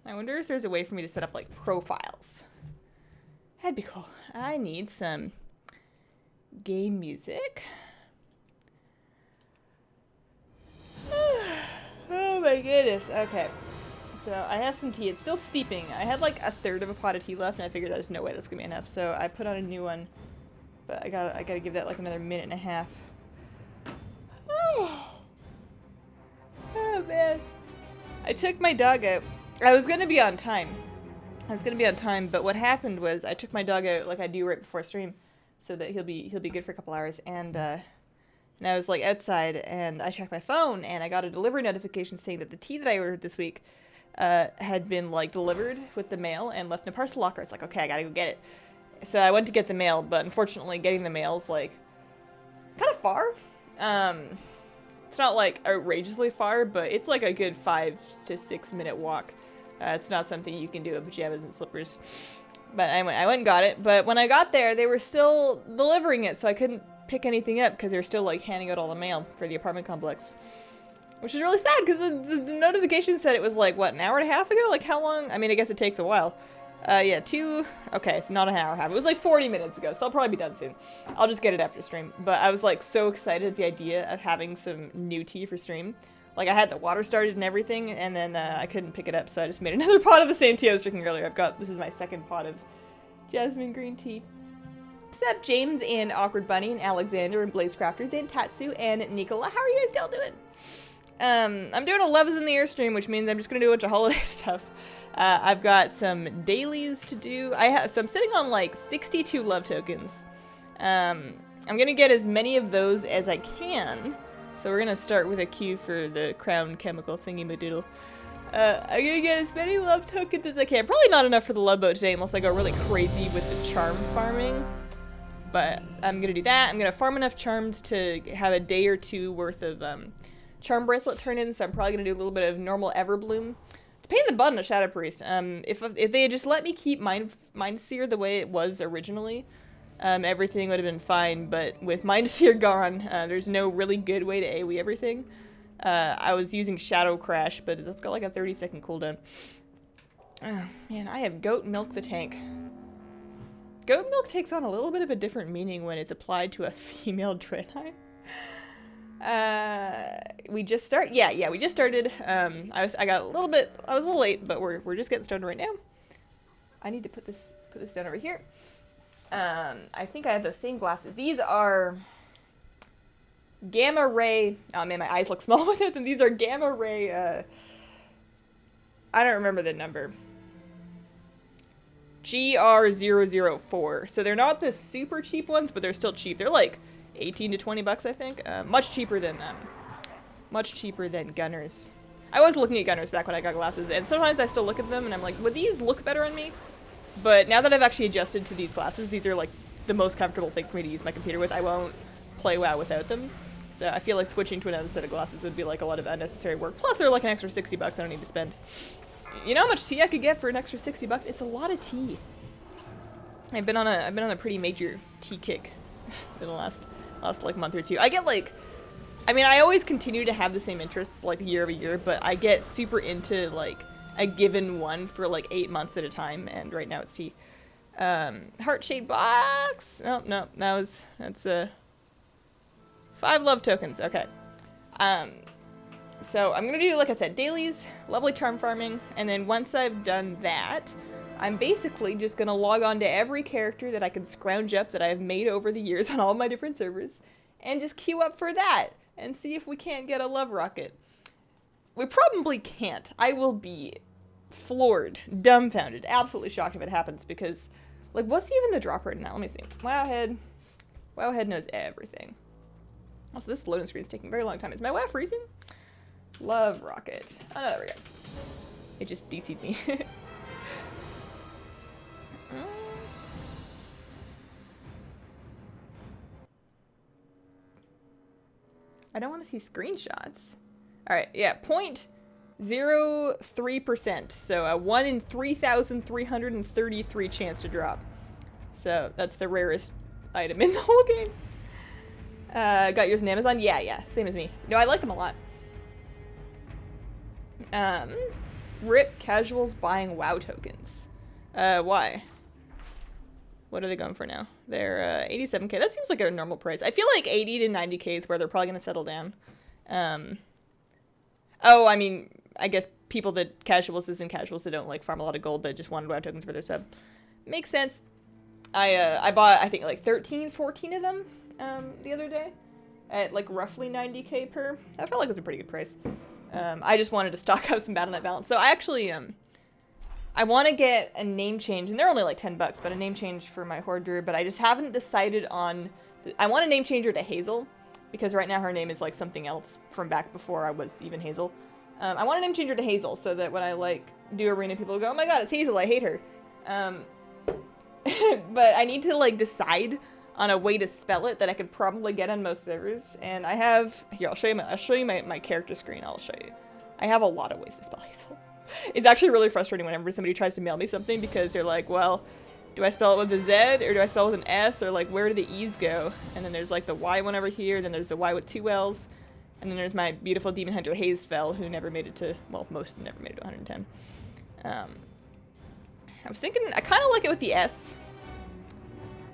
I wonder if there's a way for me to set up like profiles. That'd be cool. I need some game music. Oh my goodness. Okay. So I have some tea. It's still steeping. I had like a third of a pot of tea left, and I figured there's no way that's gonna be enough. So I put on a new one, but I gotta give that like another minute and a half. Oh man. I took my dog out. I was gonna be on time. But what happened was I took my dog out like I do right before stream, so that he'll be good for a couple hours. And I was like outside, and I checked my phone, and I got a delivery notification saying that the tea that I ordered this week had been like delivered with the mail and left in a parcel locker. It's like, okay, I gotta go get it. So I went to get the mail, but unfortunately, getting the mail is like kind of far. It's not like outrageously far, but it's like a good 5 to 6 minute walk. It's not something you can do in pajamas and slippers. But I went and got it. But when I got there, they were still delivering it, so I couldn't pick anything up because they're still like handing out all the mail for the apartment complex. Which is really sad because the notification said it was like, what, an hour and a half ago? Like how long? I mean, I guess it takes a while. Yeah, okay, it's not an hour and a half. It was like 40 minutes ago, so I'll probably be done soon. I'll just get it after stream. But I was like so excited at the idea of having some new tea for stream. Like I had the water started and everything, and then I couldn't pick it up, so I just made another pot of the same tea I was drinking earlier. This is my second pot of jasmine green tea. What's up, James and Awkward Bunny and Alexander and Blazecrafters and Tatsu and Nicola? How are you guys all doing? I'm doing a Loves in the Air stream, which means I'm just gonna do a bunch of holiday stuff. I've got some dailies to do. So I'm sitting on like 62 love tokens. I'm gonna get as many of those as I can. So we're gonna start with a queue for the crown chemical thingy-madoodle. I'm gonna get as many love tokens as I can. Probably not enough for the love boat today unless I go really crazy with the charm farming. But I'm gonna do that. I'm gonna farm enough charms to have a day or two worth of charm bracelet turn-ins. So I'm probably gonna do a little bit of normal Everbloom. It's a pain in the butt on a Shadow Priest. If they had just let me keep Mindseer the way it was originally, everything would have been fine, but with Mindseer gone, there's no really good way to AoE everything. I was using Shadow Crash, but that's got like a 30-second cooldown. Oh, man, I have goat milk the tank. Goat milk takes on a little bit of a different meaning when it's applied to a female Draenei. We just started. Yeah, we just started. I was a little late, but we're just getting started right now. I need to put this down over here. I think I have those same glasses. These are gamma ray. Oh man, my eyes look small with it. And these are gamma ray. I don't remember the number. GR004. So they're not the super cheap ones, but they're still cheap. They're like 18 to 20 bucks, I think. Much cheaper than Gunners. I was looking at Gunners back when I got glasses, and sometimes I still look at them and I'm like, would these look better on me? But now that I've actually adjusted to these glasses, these are like the most comfortable thing for me to use my computer with. I won't play WoW without them. So I feel like switching to another set of glasses would be like a lot of unnecessary work. Plus they're like an extra 60 bucks I don't need to spend. You know how much tea I could get for an extra 60 bucks? It's a lot of tea. I've been on a pretty major tea kick in the last like month or two. I always continue to have the same interests like year over year, but I get super into like a given one for like 8 months at a time, and right now it's tea. Heart-shaped box. Oh, no, that's 5 love tokens. Okay. So I'm gonna do, like I said, dailies, lovely charm farming, and then once I've done that, I'm basically just gonna log on to every character that I can scrounge up that I've made over the years on all my different servers, and just queue up for that, and see if we can't get a love rocket. We probably can't. I will be floored, dumbfounded, absolutely shocked if it happens, because, like, what's even the drop rate in that? Let me see. Wowhead knows everything. Also, this loading screen is taking a very long time. Is my WoW freezing? Love rocket. Oh, no, there we go. It just DC'd me. I don't want to see screenshots. Alright, yeah, 0.03%. So a 1 in 3,333 chance to drop. So that's the rarest item in the whole game. Got yours on Amazon? Yeah, same as me. No, I like them a lot. Rip casuals buying WoW tokens. Why? What are they going for now? They're 87k. That seems like a normal price. I feel like 80 to 90k is where they're probably going to settle down. Oh, I mean, I guess people that casuals isn't casuals that don't like farm a lot of gold that just wanted WoW tokens for their sub. Makes sense. I bought, I think, like 13, 14 of them the other day at like roughly 90k per. I felt like it was a pretty good price. I just wanted to stock up some Battle.net balance. So I actually, I want to get a name change, and they're only like 10 bucks, but a name change for my Horde Druid, but I just haven't decided on, I want a name changer to Hazel, because right now her name is like something else from back before I was even Hazel. I want a name changer to Hazel, so that when I like do arena, people go, oh my god, it's Hazel, I hate her. But I need to like decide on a way to spell it that I could probably get on most servers, and I have, here, I'll show you my character screen, I'll show you. I have a lot of ways to spell Hazel. It's actually really frustrating whenever somebody tries to mail me something, because they're like, well, do I spell it with a Z, or do I spell it with an S, or like, where do the E's go? And then there's like the Y one over here, then there's the Y with 2 L's, and then there's my beautiful demon hunter Hazefell, who never made it to, well, most of them never made it to 110. I was thinking, I kind of like it with the S,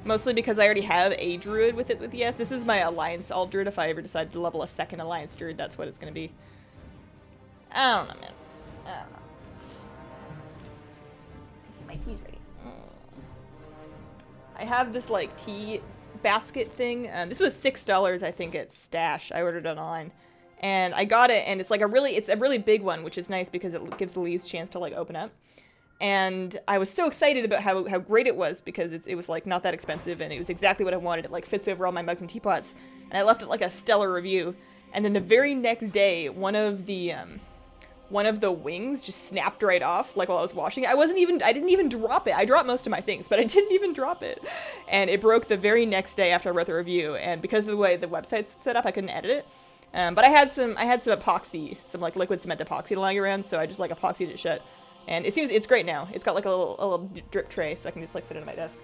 mostly because I already have a druid with it with the S. This is my alliance alt druid. If I ever decide to level a second alliance druid, that's what it's going to be. I don't know, man. I don't know. My tea's ready. I have this like tea basket thing. This was $6, I think, at Stash. I ordered it online, and I got it, and it's like a really big one, which is nice because it gives the leaves a chance to like open up. And I was so excited about how great it was, because it was like not that expensive, and it was exactly what I wanted. It like fits over all my mugs and teapots, and I left it like a stellar review. And then the very next day, one of the wings just snapped right off, like while I was washing it. I didn't even drop it. I dropped most of my things, but I didn't even drop it. And it broke the very next day after I wrote the review, and because of the way the website's set up, I couldn't edit it. But I had some epoxy, some like liquid cement epoxy lying around, so I just like epoxied it shut. And it's great now. It's got like a little drip tray, so I can just like sit it on my desk.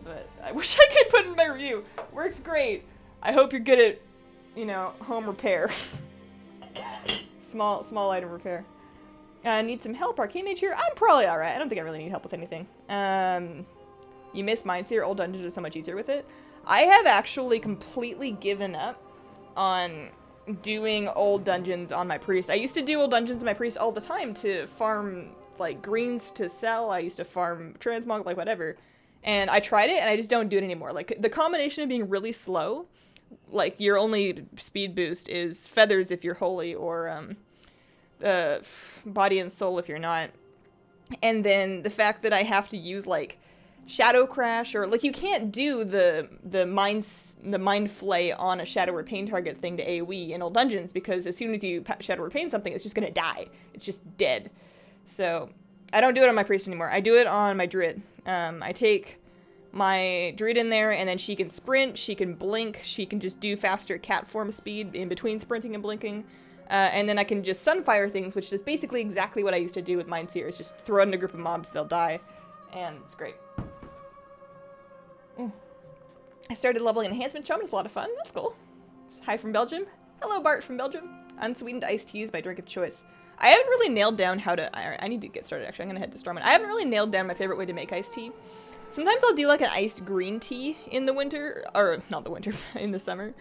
But I wish I could put it in my review. Works great. I hope you're good at, you know, home repair. Small item repair. Need some help, Arcane Mage here? I'm probably alright. I don't think I really need help with anything. You miss Mindseer? Old dungeons are so much easier with it. I have actually completely given up on doing old dungeons on my priest. I used to do old dungeons on my priest all the time to farm like greens to sell. I used to farm transmog, like whatever. And I tried it, and I just don't do it anymore. Like the combination of being really slow, like your only speed boost is feathers if you're holy, or body and soul if you're not. And then the fact that I have to use like Shadow Crash, or like you can't do the mind flay on a Shadow Repain target thing to AoE in old dungeons, because as soon as you Shadow Repain something, it's just gonna die. It's just dead. So I don't do it on my priest anymore. I do it on my druid. I take my druid in there, and then she can sprint, she can blink, she can just do faster cat form speed in between sprinting and blinking. And then I can just sunfire things, which is basically exactly what I used to do with Mindseer. Is just throw it in a group of mobs, they'll die, and it's great. I started leveling Enhancement Chum. It's a lot of fun. That's cool. Hi from Belgium. Hello, Bart from Belgium. Unsweetened iced tea is my drink of choice. I haven't really nailed down how to... I need to get started, actually. I'm going to head to Stormwind. I haven't really nailed down my favorite way to make iced tea. Sometimes I'll do like an iced green tea in the winter. Or, not the winter, in the summer.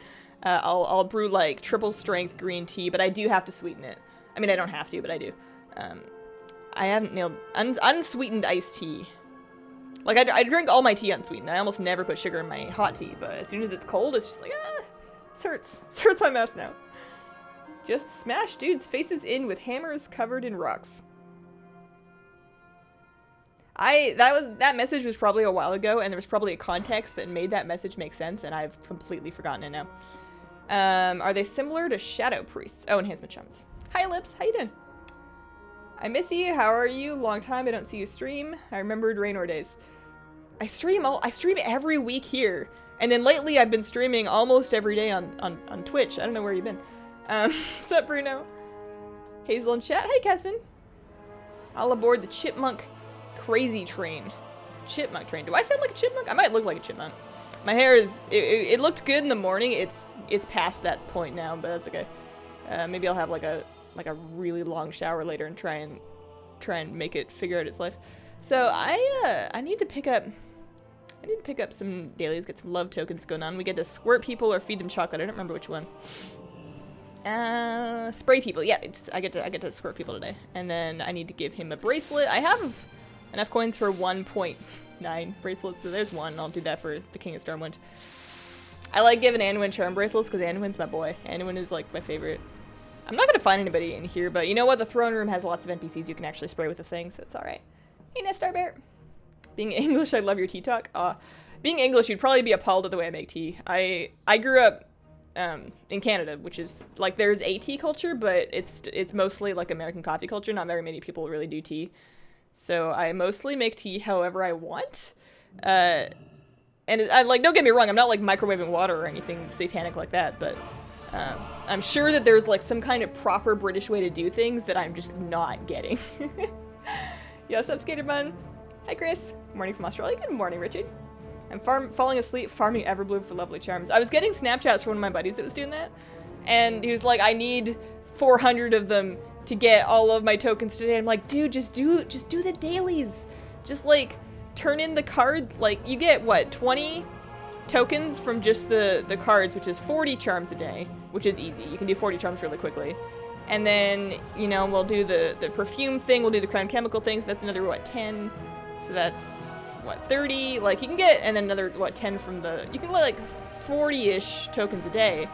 I'll brew like triple strength green tea, but I do have to sweeten it. I mean, I don't have to, but I do. I haven't nailed... unsweetened iced tea. Like, I drink all my tea unsweetened. I almost never put sugar in my hot tea, but as soon as it's cold, it's just like, this hurts. This hurts my mouth now. Just smash dudes' faces in with hammers covered in rocks. That message was probably a while ago, and there was probably a context that made that message make sense, and I've completely forgotten it now. Are they similar to Shadow Priests? Oh, Enhancement Chums. Hi, Lips. How you doing? I miss you. How are you? Long time I don't see you stream. I remembered Raynor days. I stream every week here. And then lately I've been streaming almost every day on Twitch. I don't know where you've been. What's up, Bruno? Hazel in chat. Hey, Casman. All aboard the chipmunk crazy train. Chipmunk train. Do I sound like a chipmunk? I might look like a chipmunk. My hair is... It looked good in the morning. It's past that point now, but that's okay. Maybe I'll have like a really long shower later and try and try and make it figure out its life. So I need to pick up some dailies, get some love tokens going on. We get to squirt people or feed them chocolate. I don't remember which one. Spray people. Yeah, I get to squirt people today. And then I need to give him a bracelet. I have enough coins for 1.9 bracelets, so there's one. I'll do that for the King of Stormwind. I like giving Anduin charm bracelets because Anduin's my boy. Anduin is like my favorite. I'm not gonna find anybody in here, but you know what? The throne room has lots of NPCs you can actually spray with the thing, so it's alright. Hey, Nestar Bear. Being English, I love your tea talk. Being English, you'd probably be appalled at the way I make tea. I grew up in Canada, which is like there's a tea culture, but it's mostly like American coffee culture. Not very many people really do tea, so I mostly make tea however I want. And I like, don't get me wrong, I'm not like microwaving water or anything satanic like that, but I'm sure that there's like some kind of proper British way to do things that I'm just not getting. Yeah, what's up, Skater Bun? Hi, Chris. Morning from Australia. Good morning, Richard. I'm falling asleep farming Everbloom for lovely charms. I was getting Snapchats from one of my buddies that was doing that, and he was like, I need 400 of them to get all of my tokens today. I'm like, dude, just do the dailies. Just like turn in the card. Like you get what, 20 tokens from just the cards, which is 40 charms a day, which is easy. You can do 40 charms really quickly. And then, you know, we'll do the perfume thing, we'll do the crown chemical things. That's another, what, 10? So that's, what, 30? Like, you can get, and then another, what, 10 from the, you can get like 40-ish tokens a day.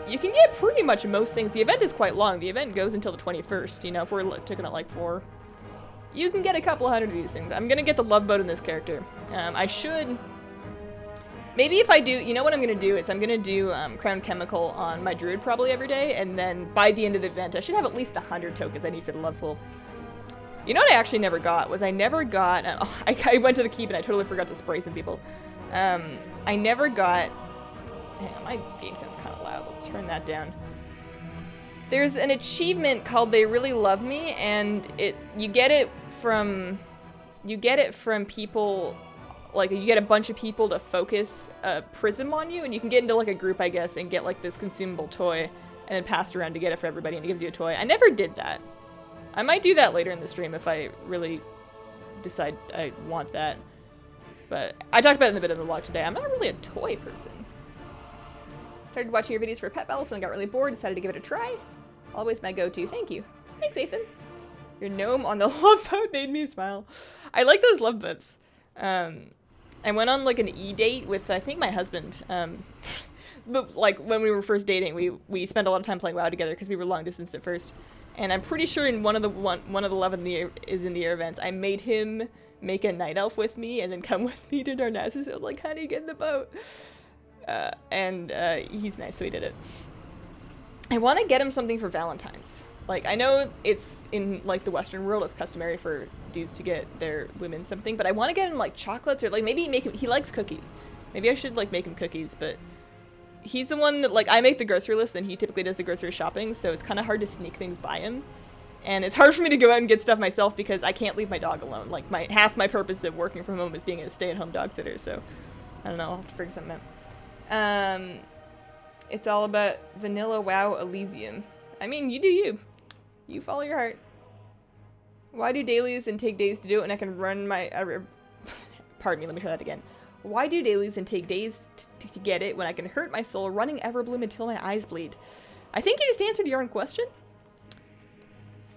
You can get pretty much most things. The event is quite long. The event goes until the 21st, you know, if we're taking it like 4. You can get a couple hundred of these things. I'm gonna get the love boat in this character. I should... Maybe if I do, you know what I'm going to do is I'm going to do Crown Chemical on my druid probably every day, and then by the end of the event I should have at least 100 tokens I need for the love pool. You know what I actually never got was I never got, I went to the keep and I totally forgot to spray some people. I never got, hang on, my game sounds kind of loud, let's turn that down. There's an achievement called They Really Love Me, and you get it from people. Like, you get a bunch of people to focus a prism on you, and you can get into, like, a group, I guess, and get, like, this consumable toy, and then pass it around to get it for everybody, and it gives you a toy. I never did that. I might do that later in the stream if I really decide I want that. But I talked about it in a bit of the vlog today. I'm not really a toy person. Started watching your videos for Pet Battles and got really bored, decided to give it a try. Always my go-to. Thank you. Thanks, Ethan. Your gnome on the love boat made me smile. I like those love boats. I went on like an e-date with I think my husband. But like when we were first dating, we spent a lot of time playing WoW together because we were long distance at first. And I'm pretty sure in one of the love in the air events, I made him make a night elf with me and then come with me to Darnassus. I was like, honey, get in the boat. He's nice, so he did it. I want to get him something for Valentine's. Like, I know it's in, like, the Western world, it's customary for dudes to get their women something, but I want to get him, like, chocolates, or, like, maybe make him, he likes cookies. Maybe I should, like, make him cookies, but he's the one that, like, I make the grocery list, and he typically does the grocery shopping, so it's kind of hard to sneak things by him. And it's hard for me to go out and get stuff myself because I can't leave my dog alone. Like, half my purpose of working from home is being a stay-at-home dog sitter, so I don't know, I'll have to figure something out. It's all about vanilla WoW Elysium. I mean, you do you. You follow your heart. Why do dailies and take days to do it when I can run my... pardon me, let me try that again. Why do dailies and take days to get it when I can hurt my soul running Everbloom until my eyes bleed? I think you just answered your own question.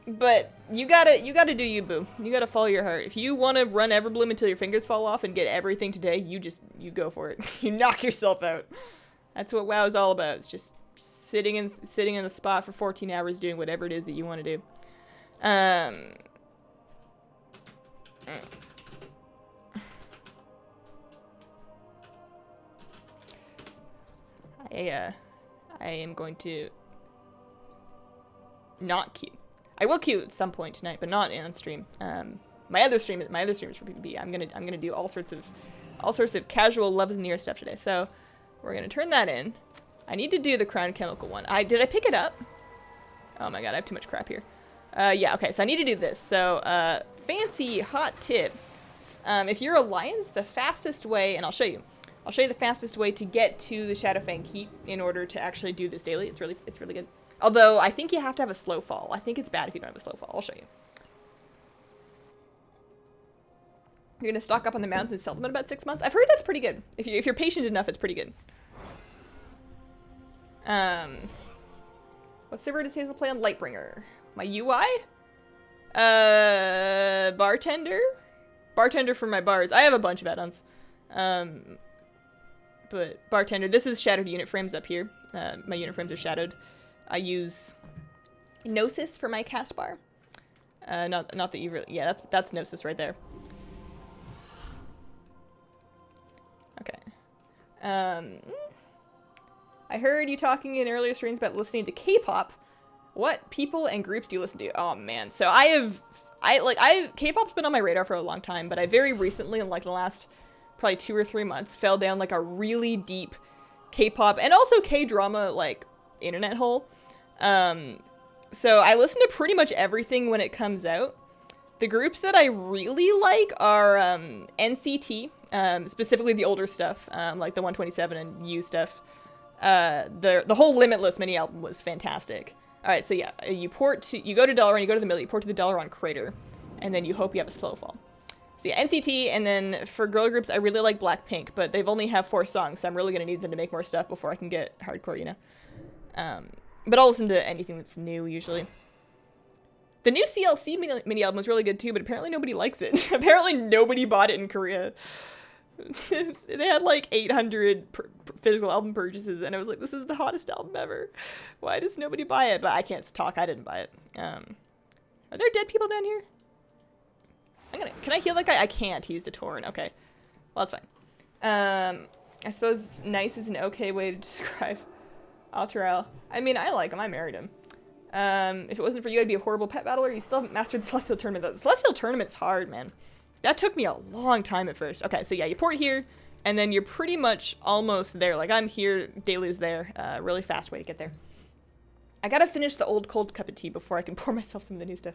But you gotta do you, boo. You gotta follow your heart. If you want to run Everbloom until your fingers fall off and get everything today, you go for it. You knock yourself out. That's what WoW is all about. It's just sitting in a spot for 14 hours doing whatever it is that you want to do. I am going to not queue. I will queue at some point tonight, but not on stream. My other stream is for PvP. I'm gonna do all sorts of casual loves in the air stuff today. So we're gonna turn that in. I need to do the Crown Chemical one. Did I pick it up? Oh my god, I have too much crap here. Yeah, okay, so I need to do this. So, fancy hot tip. If you're Alliance, the fastest way, and I'll show you the fastest way to get to the Shadowfang Keep in order to actually do this daily. It's really good. Although, I think you have to have a slow fall. I think it's bad if you don't have a slow fall. I'll show you. You're gonna stock up on the mounts and sell them in about 6 months. I've heard that's pretty good. If you're patient enough, it's pretty good. What server does Hazel play on? Lightbringer. My UI? Bartender? Bartender for my bars. I have a bunch of add-ons. But bartender. This is shadowed unit frames up here. My unit frames are shadowed. I use Gnosis for my cast bar. Not that you really... Yeah, that's Gnosis right there. Okay. I heard you talking in earlier streams about listening to K-pop. What people and groups do you listen to? Oh man, so K-pop's been on my radar for a long time, but I very recently, in like the last probably 2 or 3 months, fell down like a really deep K-pop and also K-drama like internet hole. So I listen to pretty much everything when it comes out. The groups that I really like are NCT, specifically the older stuff, like the 127 and U stuff. The whole Limitless mini album was fantastic. All right, so yeah, you go to Dalaran, you go to the middle, you port to the Dalaran crater, and then you hope you have a slow fall. So yeah, NCT, and then for girl groups, I really like Blackpink, but they've only have 4 songs, so I'm really gonna need them to make more stuff before I can get hardcore, you know. But I'll listen to anything that's new usually. The new CLC mini album was really good too, but apparently nobody likes it. Apparently nobody bought it in Korea. They had like 800 physical album purchases, and I was like, this is the hottest album ever. Why does nobody buy it? But I can't talk. I didn't buy it. Are there dead people down here? Can I heal that guy? I can't. He's a Tauren. Okay. Well, that's fine. I suppose nice is an okay way to describe Alterel. I mean, I like him. I married him. If it wasn't for you, I'd be a horrible pet battler. You still haven't mastered the Celestial Tournament. The Celestial Tournament's hard, man. That took me a long time at first. Okay, so yeah, you port here, and then you're pretty much almost there. Like, I'm here, Daily's there. Really fast way to get there. I gotta finish the old cold cup of tea before I can pour myself some of the new stuff.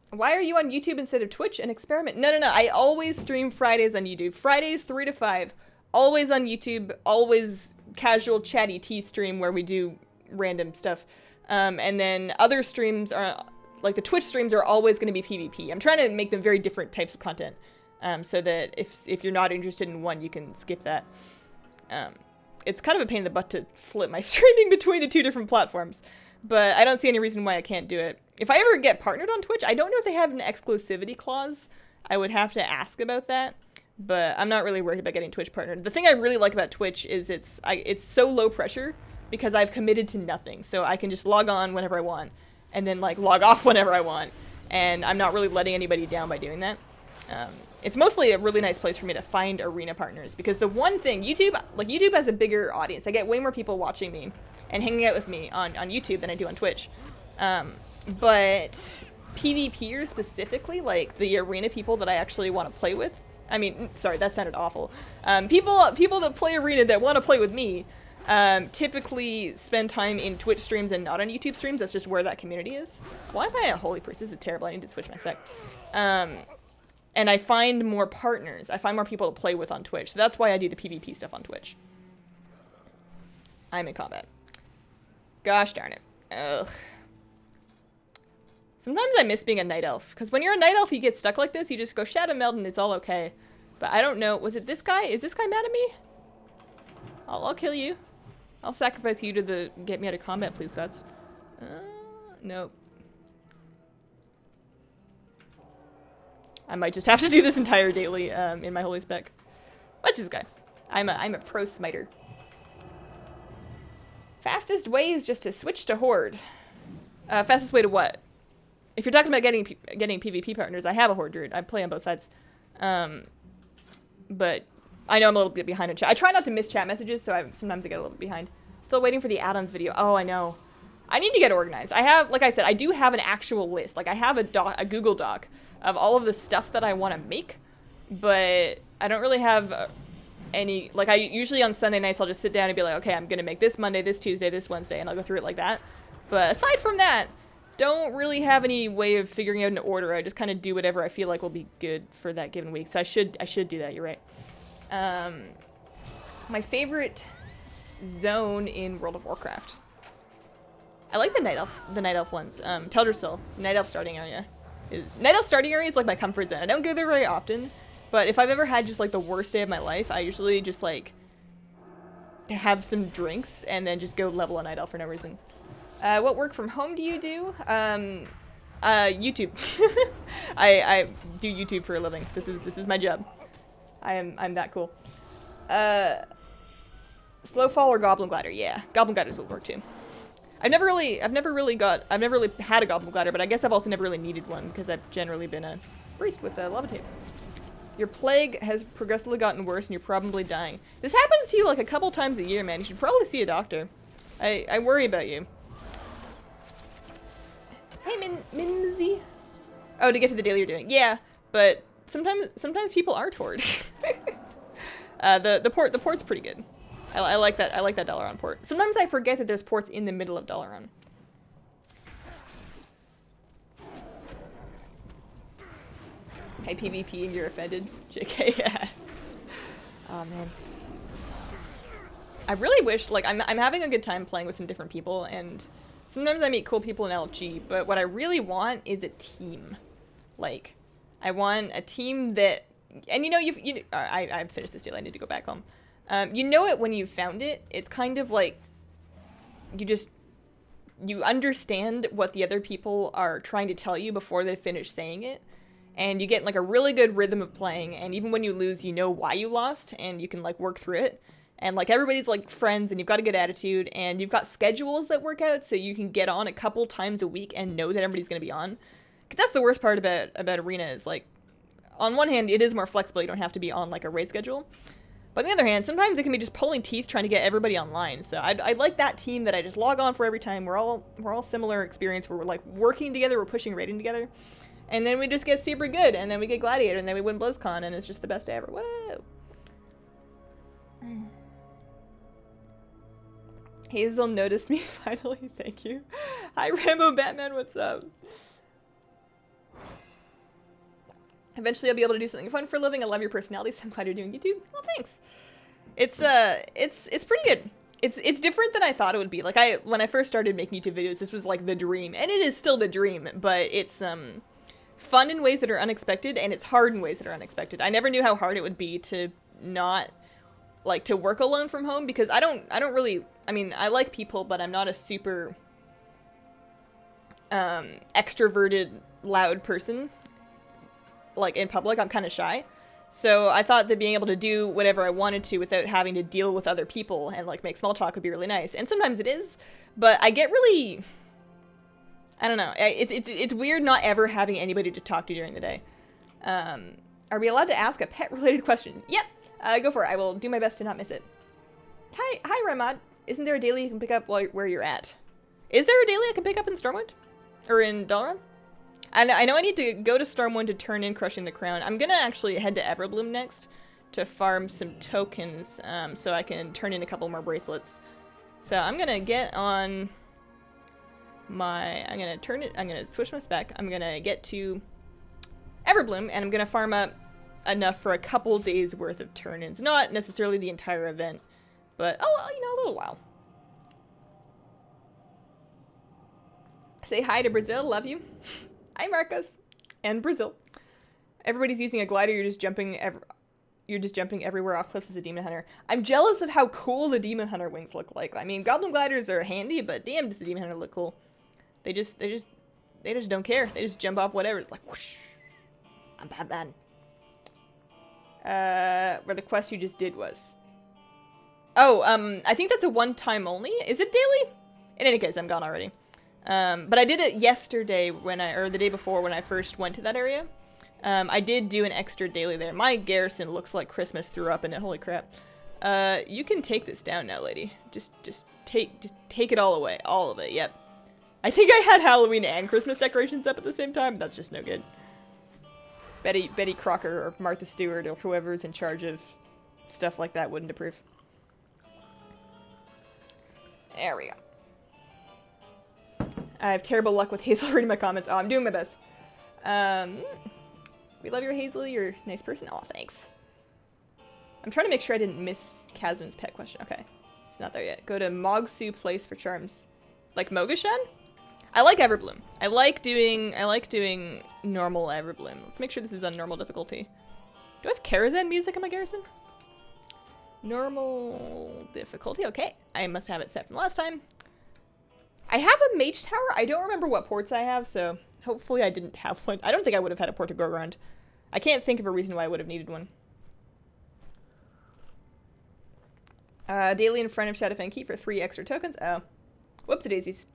Why are you on YouTube instead of Twitch? An experiment? No. I always stream Fridays on YouTube. Fridays 3 to 5. Always on YouTube. Always casual chatty tea stream where we do random stuff. And then other streams are... Like, the Twitch streams are always going to be PvP. I'm trying to make them very different types of content, so that if you're not interested in one, you can skip that. It's kind of a pain in the butt to flip my streaming between the 2 different platforms, but I don't see any reason why I can't do it. If I ever get partnered on Twitch, I don't know if they have an exclusivity clause. I would have to ask about that, but I'm not really worried about getting Twitch partnered. The thing I really like about Twitch is it's so low pressure because I've committed to nothing, so I can just log on whenever I want. And then, like, log off whenever I want. And I'm not really letting anybody down by doing that. It's mostly a really nice place for me to find arena partners. Because the one thing, YouTube has a bigger audience. I get way more people watching me and hanging out with me on YouTube than I do on Twitch. But PvPers specifically, like, the arena people that I actually want to play with. I mean, sorry, that sounded awful. People that play arena that want to play with me, typically spend time in Twitch streams and not on YouTube streams. That's just where that community is. Why am I a holy priest? This is terrible. I need to switch my spec. And I find more partners. I find more people to play with on Twitch. So that's why I do the PvP stuff on Twitch. I'm in combat. Gosh darn it. Ugh. Sometimes I miss being a night elf. Because when you're a night elf, you get stuck like this. You just go Shadow Meld and it's all okay. But I don't know. Was it this guy? Is this guy mad at me? I'll kill you. I'll sacrifice you to get me out of combat, please, gods. Nope. I might just have to do this entire daily in my holy spec. Watch this guy. I'm a pro smiter. Fastest way is just to switch to horde. Fastest way to what? If you're talking about getting PvP partners, I have a horde druid. I play on both sides. But I know I'm a little bit behind in chat. I try not to miss chat messages, so sometimes I get a little bit behind. Still waiting for the add-ons video. Oh, I know. I need to get organized. I have, like I said, I do have an actual list. Like, I have a Google Doc of all of the stuff that I want to make, but I don't really have any, like, I usually on Sunday nights, I'll just sit down and be like, okay, I'm going to make this Monday, this Tuesday, this Wednesday, and I'll go through it like that. But aside from that, don't really have any way of figuring out an order. I just kind of do whatever I feel like will be good for that given week. So I should do that. You're right. My favorite zone in World of Warcraft. I like the Night Elf ones. Teldrassil, Night Elf starting area. Night Elf starting area is like my comfort zone. I don't go there very often, but if I've ever had just like the worst day of my life, I usually just like have some drinks and then just go level a Night Elf for no reason. What work from home do you do? YouTube. I do YouTube for a living. This is my job. I'm that cool. Slow fall or Goblin Glider? Yeah, Goblin Gliders will work too. I've never really had a Goblin Glider, but I guess I've also never really needed one because I've generally been a priest with a levitate. Your plague has progressively gotten worse and you're probably dying. This happens to you like a couple times a year, man. You should probably see a doctor. I worry about you. Hey, Minzy. Oh, to get to the daily you're doing. Yeah, but sometimes people are toward. The port's pretty good. I like that. I like that Dalaran port. Sometimes I forget that there's ports in the middle of Dalaran. Hey, PvP and you're offended. JK, yeah. Oh man. I really wish, like, I'm having a good time playing with some different people, and sometimes I meet cool people in LFG, but what I really want is a team. Like, I want a team that, and you know, I've finished this deal, I need to go back home. You know it when you found it. It's kind of like, you understand what the other people are trying to tell you before they finish saying it. And you get like a really good rhythm of playing, and even when you lose, you know why you lost, and you can like work through it. And like everybody's like friends, and you've got a good attitude, and you've got schedules that work out, so you can get on a couple times a week and know that everybody's gonna be on. 'Cause that's the worst part about Arena is like, on one hand, it is more flexible. You don't have to be on like a raid schedule. But on the other hand, sometimes it can be just pulling teeth trying to get everybody online. So I'd like that team that I just log on for every time. We're all similar experience where we're like working together, we're pushing raiding together. And then we just get super good, and then we get Gladiator, and then we win BlizzCon, and it's just the best day ever. Whoa! Hazel noticed me finally, thank you. Hi Rambo Batman, what's up? Eventually I'll be able to do something fun for a living. I love your personality, so I'm glad you're doing YouTube. Well, thanks. It's pretty good. It's different than I thought it would be. Like when I first started making YouTube videos, this was like the dream, and it is still the dream, but it's fun in ways that are unexpected, and it's hard in ways that are unexpected. I never knew how hard it would be to not like to work alone from home, because I don't really, I mean, I like people, but I'm not a super extroverted loud person. Like in public, I'm kind of shy. So I thought that being able to do whatever I wanted to without having to deal with other people and like make small talk would be really nice. And sometimes it is, but I get really, I don't know. It's weird not ever having anybody to talk to during the day. Are we allowed to ask a pet-related question? Yep. Go for it. I will do my best to not miss it. Hi, Ramad. Isn't there a daily you can pick up where you're at? Is there a daily I can pick up in Stormwind? Or in Dalaran? I know I need to go to Stormwind to turn in Crushing the Crown. I'm gonna actually head to Everbloom next to farm some tokens, so I can turn in a couple more bracelets. So I'm gonna get on I'm gonna switch my spec. I'm gonna get to Everbloom, and I'm gonna farm up enough for a couple days worth of turn-ins. Not necessarily the entire event, but, oh, well, you know, a little while. Say hi to Brazil, love you. Hi, Marcos. And Brazil. Everybody's using a glider, you're just jumping everywhere off cliffs as a demon hunter. I'm jealous of how cool the demon hunter wings look like. I mean, goblin gliders are handy, but damn, does the demon hunter look cool. They just don't care. They just jump off whatever. It's like, whoosh. I'm Batman. Where the quest you just did was. Oh, I think that's a one-time only. Is it daily? In any case, I'm gone already. But I did it yesterday or the day before when I first went to that area. I did do an extra daily there. My garrison looks like Christmas threw up in it. Holy crap. You can take this down now, lady. Just take it all away. All of it. Yep. I think I had Halloween and Christmas decorations up at the same time. That's just no good. Betty Crocker or Martha Stewart or whoever's in charge of stuff like that wouldn't approve. There we go. I have terrible luck with Hazel reading my comments. Oh, I'm doing my best. We love your Hazel. You're a nice person. Oh, thanks. I'm trying to make sure I didn't miss Casman's pet question. Okay. It's not there yet. Go to Mogsu Place for charms. Like Mogashan? I like Everbloom. I like doing normal Everbloom. Let's make sure this is on normal difficulty. Do I have Karazhan music in my garrison? Normal difficulty. Okay, I must have it set from last time. I have a mage tower. I don't remember what ports I have, so hopefully I didn't have one. I don't think I would have had a port to go around. I can't think of a reason why I would have needed one. Daily in front of Shadowfang Keep for 3 extra tokens. Oh. Whoopsie-daisies.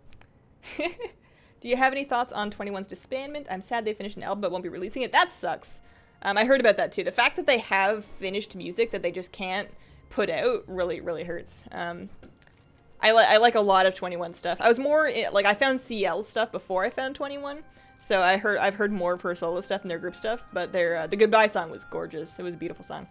Do you have any thoughts on 21's disbandment? I'm sad they finished an album but won't be releasing it. That sucks. I heard about that too. The fact that they have finished music that they just can't put out really, really hurts. I like a lot of 21 stuff. I was more, like, I found CL stuff before I found 21. So I've heard more of her solo stuff and their group stuff, but their the Goodbye song was gorgeous. It was a beautiful song.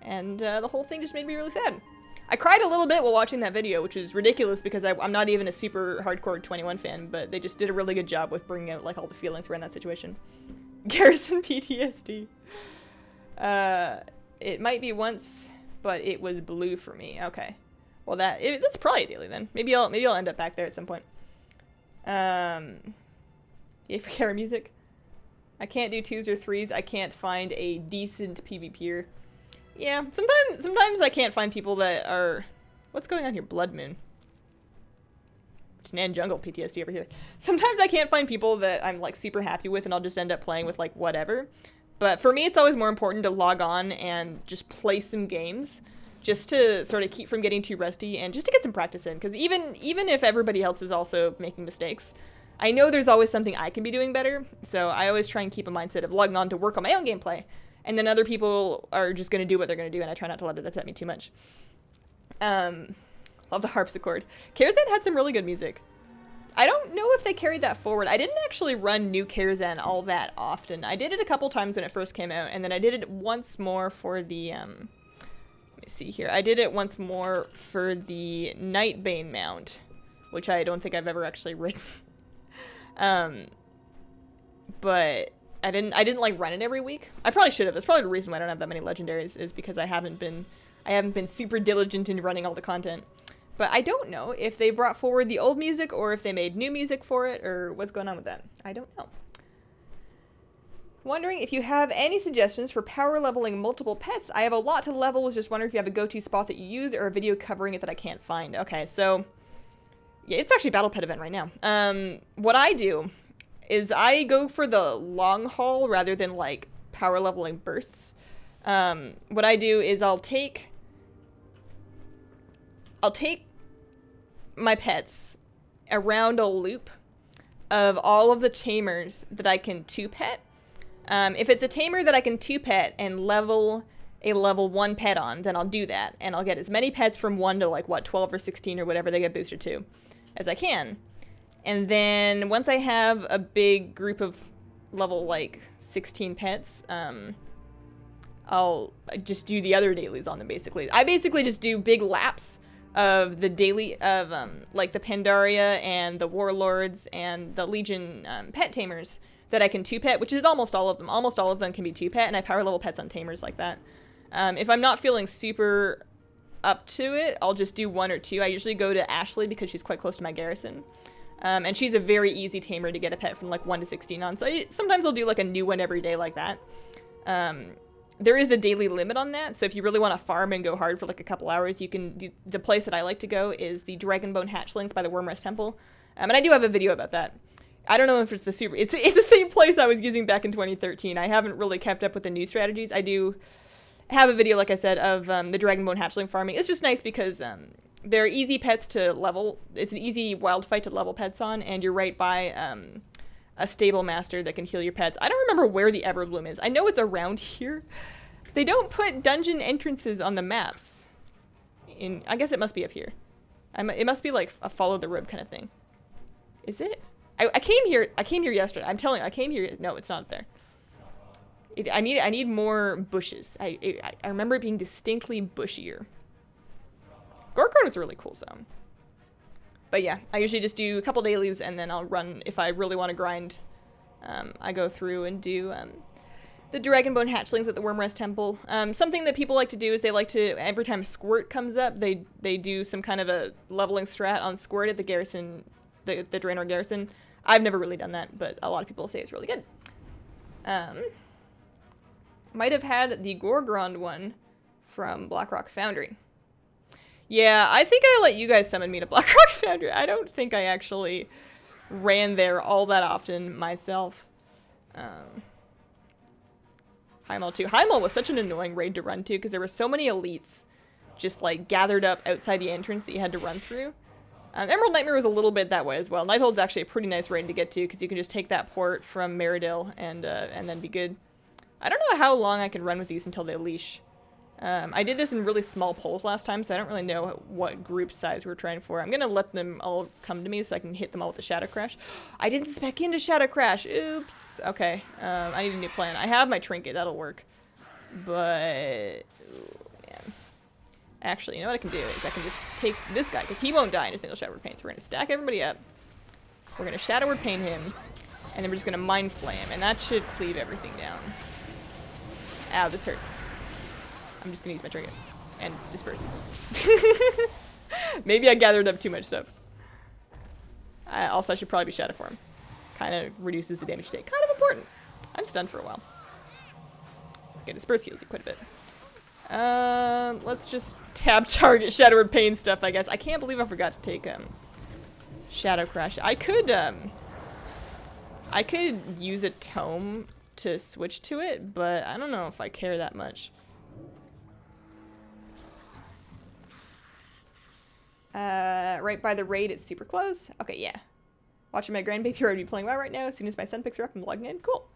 And the whole thing just made me really sad. I cried a little bit while watching that video, which is ridiculous because I'm not even a super hardcore 21 fan, but they just did a really good job with bringing out, like, all the feelings around that situation. Garrison PTSD. It might be once, but it was blue for me. Okay. Well, that's probably a daily then. Maybe I'll end up back there at some point. Yeah, for Kara music. I can't do 2s or 3s. I can't find a decent PvPer. Yeah, sometimes I can't find people that are... What's going on here? Blood Moon. Nan Jungle PTSD over here. Sometimes I can't find people that I'm, like, super happy with, and I'll just end up playing with, like, whatever. But for me, it's always more important to log on and just play some games, just to sort of keep from getting too rusty and just to get some practice in. Because even if everybody else is also making mistakes, I know there's always something I can be doing better. So I always try and keep a mindset of logging on to work on my own gameplay. And then other people are just going to do what they're going to do, and I try not to let it upset me too much. Love the harpsichord. Karazhan had some really good music. I don't know if they carried that forward. I didn't actually run new Karazhan all that often. I did it a couple times when it first came out, and then I did it once more for the, let me see here. I did it once more for the Nightbane mount, which I don't think I've ever actually ridden. But I didn't like run it every week. I probably should have. That's probably the reason why I don't have that many legendaries, is because I haven't been super diligent in running all the content. But I don't know if they brought forward the old music or if they made new music for it or what's going on with that. I don't know. Wondering if you have any suggestions for power leveling multiple pets. I have a lot to level. Was just wondering if you have a go-to spot that you use or a video covering it that I can't find. Okay, so yeah, it's actually a battle pet event right now. What I do is I go for the long haul rather than like power leveling bursts. What I do is I'll take my pets around a loop of all of the tamers that I can 2-pet. If it's a tamer that I can 2-pet and level a level 1 pet on, then I'll do that. And I'll get as many pets from 1 to like, what, 12 or 16 or whatever they get boosted to as I can. And then once I have a big group of level like 16 pets, I'll just do the other dailies on them basically. I basically just do big laps of the daily of like the Pandaria and the Warlords and the Legion pet tamers that I can 2-pet, which is almost all of them. Almost all of them can be 2-pet, and I power level pets on tamers like that. If I'm not feeling super up to it, I'll just do 1 or 2. I usually go to Ashley because she's quite close to my garrison. And she's a very easy tamer to get a pet from like 1 to 16 on. So sometimes I'll do like a new one every day like that. There is a daily limit on that, so if you really want to farm and go hard for like a couple hours, you can. The place that I like to go is the Dragonbone Hatchlings by the Wormrest Temple, and I do have a video about that. I don't know if it's the super. It's the same place I was using back in 2013. I haven't really kept up with the new strategies. I do have a video, like I said, of the Dragonbone Hatchling farming. It's just nice because they're easy pets to level. It's an easy wild fight to level pets on, and you're right by a stable master that can heal your pets. I don't remember where the Everbloom is. I know it's around here. They don't put dungeon entrances on the maps. I guess it must be up here. It must be like a follow the road kind of thing. Is it? I came here yesterday. I'm telling you, I came here. No, it's not there. I need more bushes. I remember it being distinctly bushier. Gorkard was a really cool zone. But yeah, I usually just do a couple dailies and then I'll run, if I really want to grind, I go through and do the Dragonbone Hatchlings at the Wormrest Temple. Something that people like to do is they like to, every time Squirt comes up, they do some kind of a leveling strat on Squirt at the garrison, the Draenor garrison. I've never really done that, but a lot of people say it's really good. Might have had the Gorgrond one from Blackrock Foundry. Yeah, I think I let you guys summon me to Blackrock Foundry. I don't think I actually ran there all that often myself. Heimel too. Heimel was such an annoying raid to run to because there were so many elites just like gathered up outside the entrance that you had to run through. Emerald Nightmare was a little bit that way as well. Nighthold's actually a pretty nice raid to get to because you can just take that port from Meridil and then be good. I don't know how long I can run with these until they leash. I did this in really small polls last time, so I don't really know what group size we're trying for. I'm gonna let them all come to me so I can hit them all with the Shadow Crash. I didn't spec into Shadow Crash. Oops. Okay. I need a new plan. I have my trinket. That'll work. But... man. Actually, you know what I can do is I can just take this guy, because he won't die in a single Shadowward Pain. So we're gonna stack everybody up. We're gonna Shadowward Pain him. And then we're just gonna Mind Flame. And that should cleave everything down. Ow, this hurts. I'm just gonna use my trinket and disperse. Maybe I gathered up too much stuff. Also, I should probably be Shadow Form. Kind of reduces the damage take. Kind of important. I'm stunned for a while. Okay, disperse heals you quite a bit. Let's just tab target Shadowward Pain stuff, I guess. I can't believe I forgot to take Shadow Crash. I could use a tome to switch to it, but I don't know if I care that much. Right by the raid, it's super close. Okay, yeah. Watching my grandbaby already playing WoW right now. As soon as my son picks her up, I'm logging in. Cool.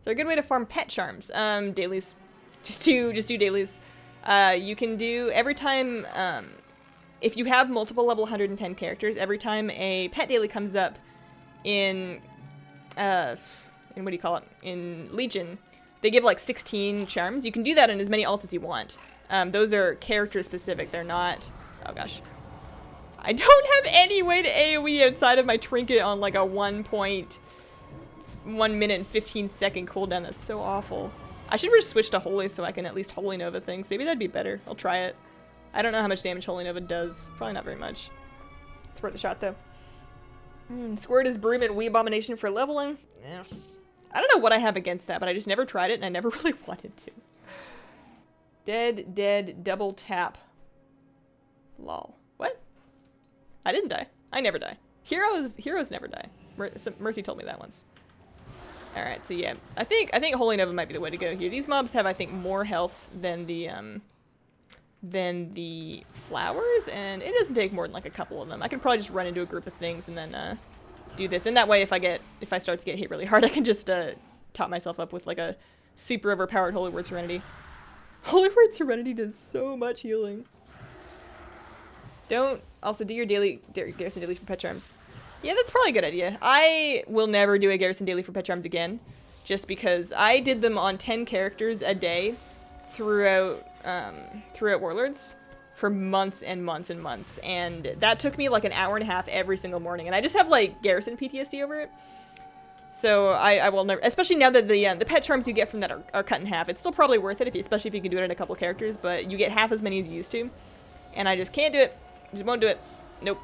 So a good way to farm pet charms. Dailies. Just do dailies. You can do every time, if you have multiple level 110 characters, every time a pet daily comes up in what do you call it? In Legion, they give like 16 charms. You can do that in as many alts as you want. Those are character specific. They're not, oh gosh. I don't have any way to AoE outside of my trinket on like a 1.1 minute and 15 second cooldown. That's so awful. I should just switch to Holy so I can at least Holy Nova things. Maybe that'd be better. I'll try it. I don't know how much damage Holy Nova does. Probably not very much. It's worth a shot though. Squirt is Broom and Wee Abomination for leveling. Yeah. I don't know what I have against that, but I just never tried it and I never really wanted to. Dead, double tap. Lol. What? I didn't die. I never die. Heroes never die. Mercy told me that once. Alright, so yeah. I think Holy Nova might be the way to go here. These mobs have, I think, more health than the flowers, and it doesn't take more than like a couple of them. I can probably just run into a group of things and then do this. And that way, if I start to get hit really hard, I can just top myself up with like a super overpowered Holy Word Serenity. Holy Word Serenity does so much healing. Don't also do your Garrison daily for pet charms. Yeah, that's probably a good idea. I will never do a Garrison daily for pet charms again, just because I did them on 10 characters a day throughout Warlords for months and months and months, and that took me like an hour and a half every single morning, and I just have like Garrison PTSD over it. So I will never, especially now that the pet charms you get from that are cut in half. It's still probably worth it, especially if you can do it in a couple characters, but you get half as many as you used to, and I just can't do it. Just won't do it. Nope.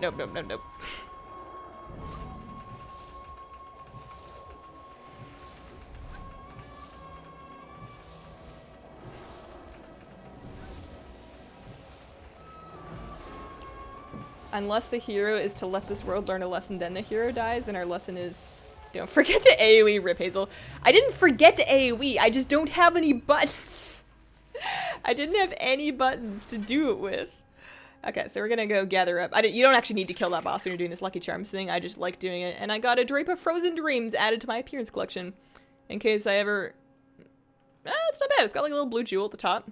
Unless the hero is to let this world learn a lesson, then the hero dies, and our lesson is don't forget to AoE, Rip Hazel. I didn't forget to AoE, I just don't have any buttons. I didn't have any buttons to do it with. Okay, so we're gonna go gather up. You don't actually need to kill that boss when you're doing this Lucky Charms thing. I just like doing it. And I got a Drape of Frozen Dreams added to my appearance collection. In case I ever... it's not bad. It's got like a little blue jewel at the top.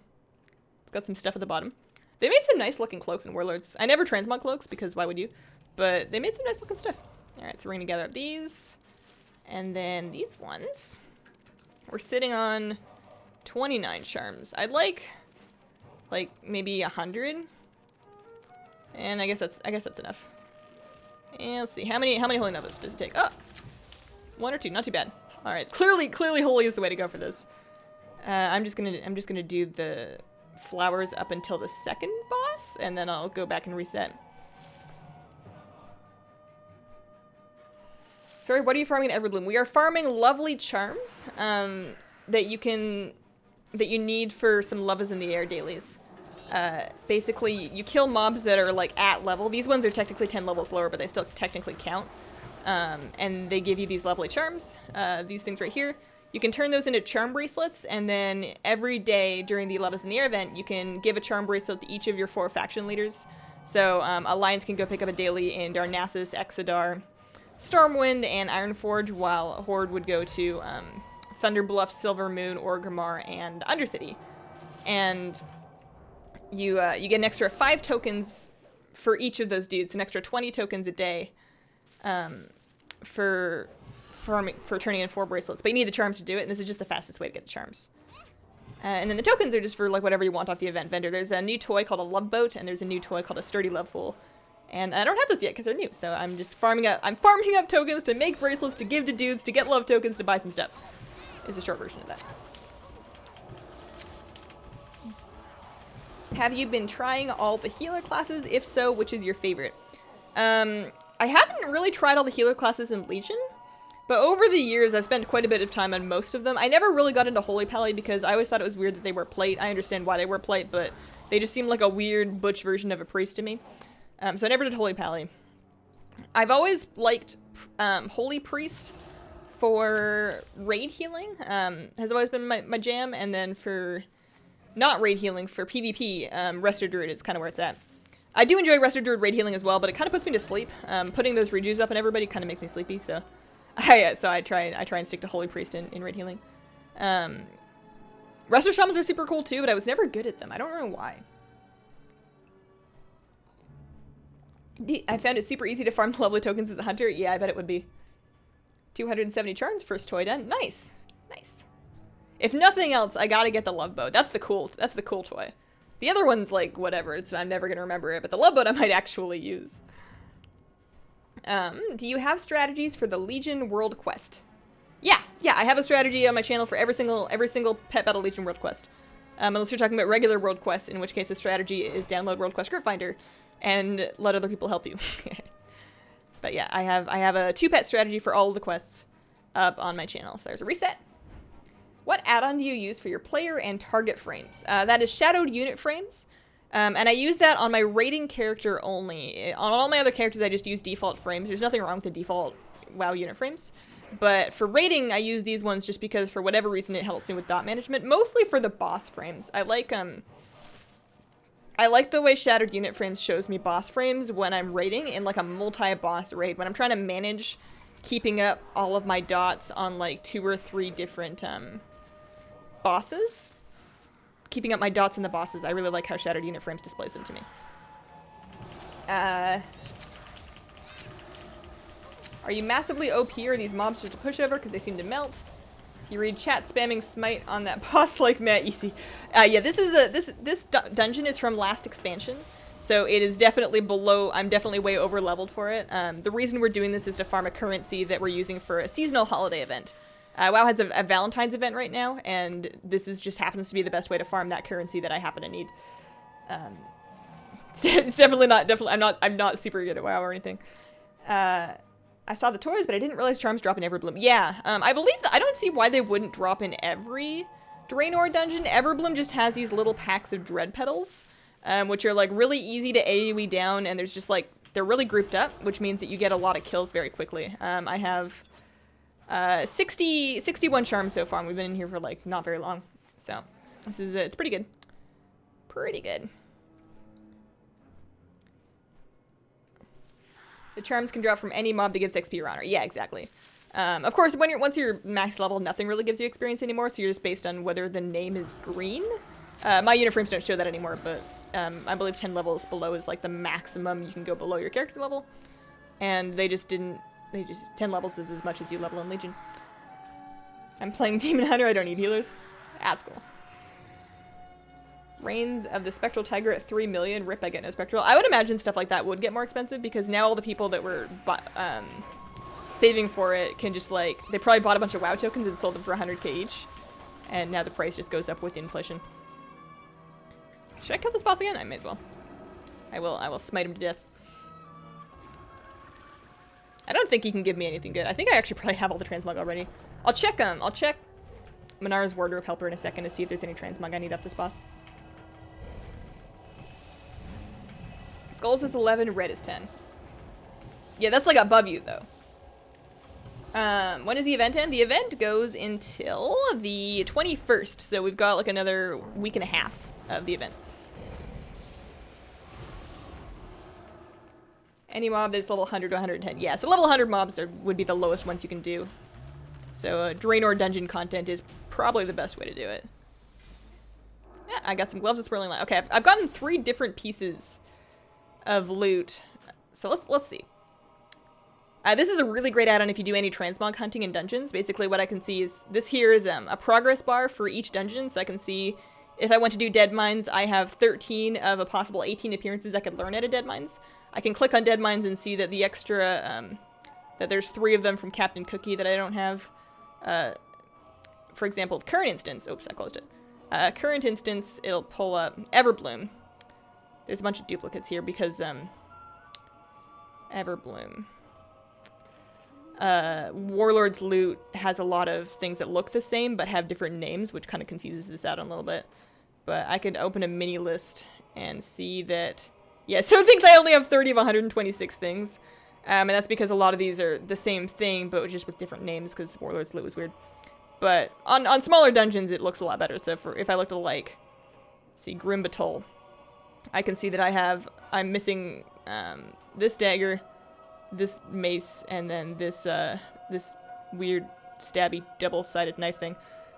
It's got some stuff at the bottom. They made some nice looking cloaks in Warlords. I never transmog cloaks because why would you? But they made some nice looking stuff. Alright, so we're gonna gather up these. And then these ones. We're sitting on 29 charms. I'd like maybe 100. And I guess that's enough. And let's see, how many Holy Novas does it take? Oh! 1 or 2, not too bad. Alright, clearly Holy is the way to go for this. I'm just gonna do the flowers up until the second boss, and then I'll go back and reset. So story. What are you farming in Everbloom? We are farming lovely charms that you need for some Love is in the Air dailies. Basically, you kill mobs that are like at level. These ones are technically 10 levels lower, but they still technically count. And they give you these lovely charms. These things right here. You can turn those into charm bracelets, and then every day during the Love is in the Air event, you can give a charm bracelet to each of your 4 faction leaders. So Alliance can go pick up a daily in Darnassus, Exodar, Stormwind, and Ironforge, while Horde would go to Thunderbluff, Silvermoon, Orgrimmar, and Undercity. And you get an extra 5 tokens for each of those dudes, an extra 20 tokens a day for turning in 4 bracelets. But you need the charms to do it, and this is just the fastest way to get the charms. And then the tokens are just for like whatever you want off the event vendor. There's a new toy called a Love Boat, and there's a new toy called a Sturdy Love Fool. And I don't have those yet because they're new, so I'm just farming up tokens to make bracelets, to give to dudes, to get love tokens, to buy some stuff. Is a short version of that. Have you been trying all the healer classes? If so, which is your favorite? I haven't really tried all the healer classes in Legion, but over the years I've spent quite a bit of time on most of them. I never really got into Holy Pally because I always thought it was weird that they wear plate. I understand why they wear plate, but they just seemed like a weird butch version of a priest to me. So I never did Holy Pally. I've always liked Holy Priest for raid healing. Has always been my jam, and then for not raid healing, for PvP, Resto Druid is kind of where it's at. I do enjoy Resto Druid raid healing as well, but it kind of puts me to sleep. Putting those redos up on everybody kind of makes me sleepy, so I try and stick to Holy Priest in raid healing. Resto Shamans are super cool too, but I was never good at them. I don't know why. I found it super easy to farm the lovely tokens as a hunter. Yeah, I bet it would be. 270 charms, first toy done. Nice. Nice. If nothing else, I gotta get the Love Boat. That's the cool toy. The other one's like, whatever, I'm never gonna remember it, but the Love Boat I might actually use. Do you have strategies for the Legion World Quest? Yeah, I have a strategy on my channel for every single Pet Battle Legion World Quest. Unless you're talking about regular World Quests, in which case the strategy is download World Quest Script Finder and let other people help you. But yeah, I have a 2-pet strategy for all of the quests up on my channel. So there's a reset. What add-on do you use for your player and target frames? That is shadowed unit frames. And I use that on my raiding character only. On all my other characters, I just use default frames. There's nothing wrong with the default WoW unit frames. But for raiding, I use these ones just because for whatever reason it helps me with dot management. Mostly for the boss frames. I like the way shadowed unit frames shows me boss frames when I'm raiding in like a multi-boss raid. When I'm trying to manage keeping up all of my dots on like 2 or 3 different bosses. Keeping up my dots in the bosses. I really like how shadowed unit frames displays them to me. Are you massively OP or are these mobs just a pushover because they seem to melt? You read chat spamming smite on that boss like Matt Easy. Yeah, this dungeon is from last expansion, so it is definitely below. I'm definitely way over leveled for it. The reason we're doing this is to farm a currency that we're using for a seasonal holiday event. WoW has a Valentine's event right now, and this is just happens to be the best way to farm that currency that I happen to need. It's definitely not. I'm not super good at WoW or anything. I saw the toys, but I didn't realize charms drop in Everbloom. Yeah, I believe I don't see why they wouldn't drop in every Draenor dungeon. Everbloom just has these little packs of dread petals, which are like really easy to AoE down, and there's just like they're really grouped up, which means that you get a lot of kills very quickly. I have 61 charms so far, and we've been in here for like not very long, so this is it's pretty good. Pretty good. The charms can drop from any mob that gives XP or honor. Yeah, exactly. Of course, once you're max level, nothing really gives you experience anymore, so you're just based on whether the name is green. My unit frames don't show that anymore, but I believe 10 levels below is like the maximum you can go below your character level. And they just 10 levels is as much as you level in Legion. I'm playing Demon Hunter, I don't need healers. That's cool. Reigns of the Spectral Tiger at 3 million. Rip, I get no Spectral. I would imagine stuff like that would get more expensive because now all the people that were saving for it can just like, they probably bought a bunch of WoW tokens and sold them for 100k each. And now the price just goes up with inflation. Should I kill this boss again? I may as well. I will smite him to death. I don't think he can give me anything good. I think I actually probably have all the transmog already. I'll check Minara's wardrobe helper in a second to see if there's any transmog I need off this boss. Skulls is 11, red is 10. Yeah, that's like above you though. When does the event end? The event goes until the 21st, so we've got like another week and a half of the event. Any mob that's level 100 to 110. Yeah, so level 100 mobs would be the lowest ones you can do. So Draenor dungeon content is probably the best way to do it. Yeah, I got some gloves of swirling light. Okay, I've gotten 3 different pieces of loot. So let's see. This is a really great add-on if you do any transmog hunting in dungeons. Basically what I can see is, this here is a progress bar for each dungeon, so I can see if I want to do Dead Mines, I have 13 of a possible 18 appearances I could learn out of Dead Mines. I can click on Dead Mines and see that the extra, that there's 3 of them from Captain Cookie that I don't have. For example, current instance, oops, I closed it. Current instance, it'll pull up Everbloom. There's a bunch of duplicates here because, Everbloom. Warlord's loot has a lot of things that look the same but have different names, which kind of confuses this out a little bit. But I could open a mini list and see that, yeah, so it thinks I only have 30 of 126 things. And that's because a lot of these are the same thing, but just with different names, because Warlord's loot was weird. But on smaller dungeons, it looks a lot better. So if I look at, like, see, Grim Batol, I can see that I'm missing this dagger, this mace, and then this this weird stabby double-sided knife thing.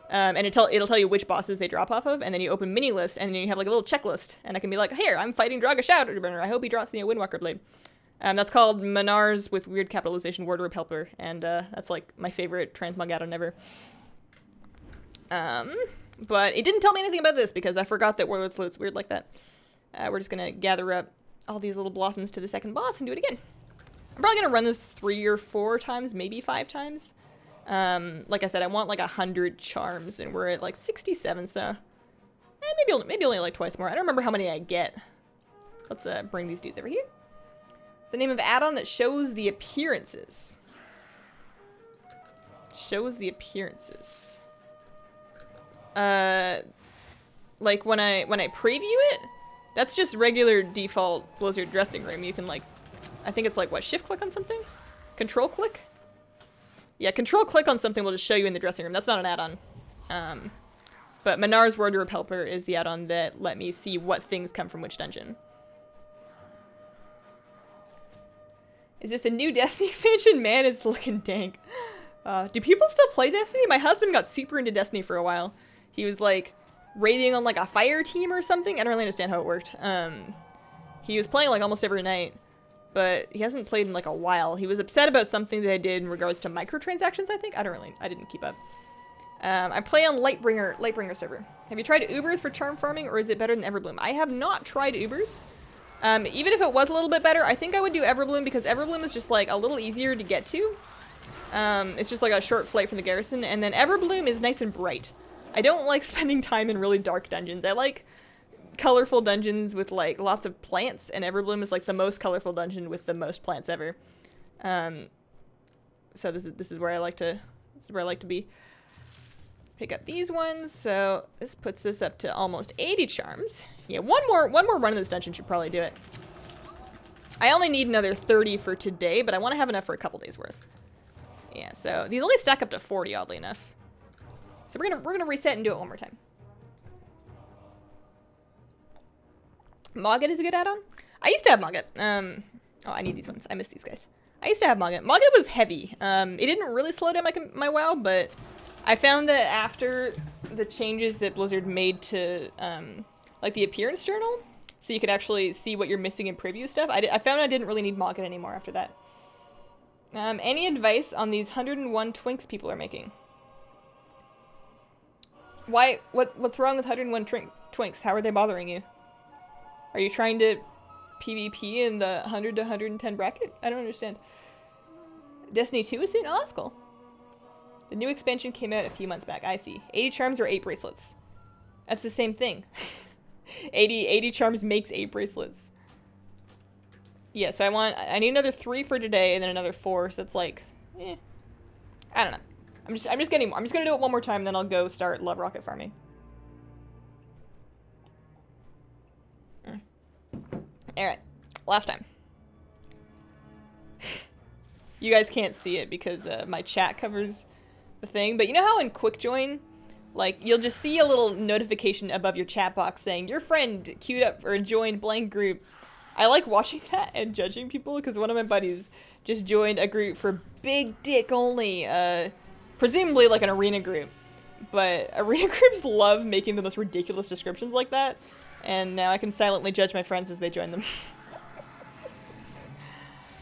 And it'll tell you which bosses they drop off of, and then you open mini list, and then you have like a little checklist, and I can be like, here, I'm fighting Draga Shadowburner, I hope he drops me a Windwalker blade. That's called Minar's with weird capitalization wardrobe helper, and that's like my favorite transmog add-on ever. But it didn't tell me anything about this because I forgot that Warlord's loot's weird like that. We're just gonna gather up all these little blossoms to the second boss and do it again. I'm probably gonna run this 3 or 4 times, maybe 5 times. Like I said, I want like 100 charms, and we're at like 67, so maybe only like twice more. I don't remember how many I get. Let's bring these dudes over here. The name of add-on that shows the appearances. Shows the appearances. Like when I preview it, that's just regular default Blizzard dressing room. You can like, I think it's like what, shift click on something? Control click? Yeah, control click on something will just show you in the dressing room. That's not an add-on. But Minar's wardrobe helper is the add-on that let me see what things come from which dungeon. Is this a new Destiny expansion? Man, it's looking dank. Do people still play Destiny? My husband got super into Destiny for a while. He was like raiding on like a fire team or something. I don't really understand how it worked. He was playing like almost every night, but he hasn't played in like a while. He was upset about something that I did in regards to microtransactions, I think. I didn't keep up. I play on Lightbringer server. Have you tried Ubers for charm farming, or is it better than Everbloom? I have not tried Ubers. Even if it was a little bit better, I think I would do Everbloom because Everbloom is just like a little easier to get to. It's just like a short flight from the garrison, and then Everbloom is nice and bright. I don't like spending time in really dark dungeons. I like colorful dungeons with like lots of plants, and Everbloom is like the most colorful dungeon with the most plants ever. So this is where I like to be. Pick up these ones, so this puts us up to almost 80 charms. Yeah, one more run in this dungeon should probably do it. I only need another 30 for today, but I want to have enough for a couple days worth. Yeah, so these only stack up to 40, oddly enough. So we're gonna reset and do it one more time. Mogget is a good add-on. I used to have Mogget. Oh, I need these ones. I missed these guys. I used to have Mogget. Mogget was heavy. It didn't really slow down my WoW, but I found that after the changes that Blizzard made to like the appearance journal, so you could actually see what you're missing in preview stuff, I found I didn't really need Mogget anymore after that. Any advice on these 101 Twinks people are making? Why? What's wrong with 101 Twinks? How are they bothering you? Are you trying to PvP in the 100 to 110 bracket? I don't understand. Destiny 2 is soon? Oh, that's cool. The new expansion came out a few months back. I see. 80 charms or 8 bracelets? That's the same thing. 80 charms makes 8 bracelets. Yeah, so I need another 3 for today, and then another 4, so that's like, I don't know. I'm just getting more. I'm just gonna do it one more time, then I'll go start Love Rocket farming. Alright, last time. You guys can't see it because my chat covers the thing, but you know how in Quick Join, like, you'll just see a little notification above your chat box saying, your friend queued up or joined blank group. I like watching that and judging people because one of my buddies just joined a group for big dick only, presumably like an arena group. But arena groups love making the most ridiculous descriptions like that, and now I can silently judge my friends as they join them.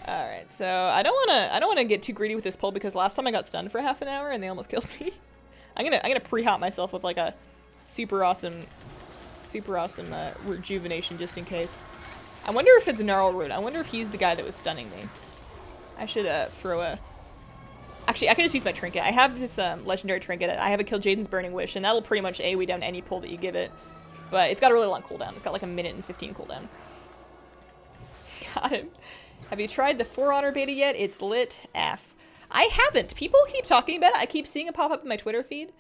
Alright, so I don't wanna get too greedy with this poll because last time I got stunned for half an hour and they almost killed me. I'm gonna pre-hop myself with like a super awesome rejuvenation just in case. I wonder if it's Gnarlroot. I wonder if he's the guy that was stunning me. I should throw a... Actually, I can just use my trinket. I have this legendary trinket. I have a Kill Jaden's Burning Wish, and that'll pretty much AoE down any pull that you give it. But it's got a really long cooldown. It's got like a 1:15 cooldown. Got him. Have you tried the For Honor beta yet? It's lit F. I haven't. People keep talking about it. I keep seeing it pop up in my Twitter feed.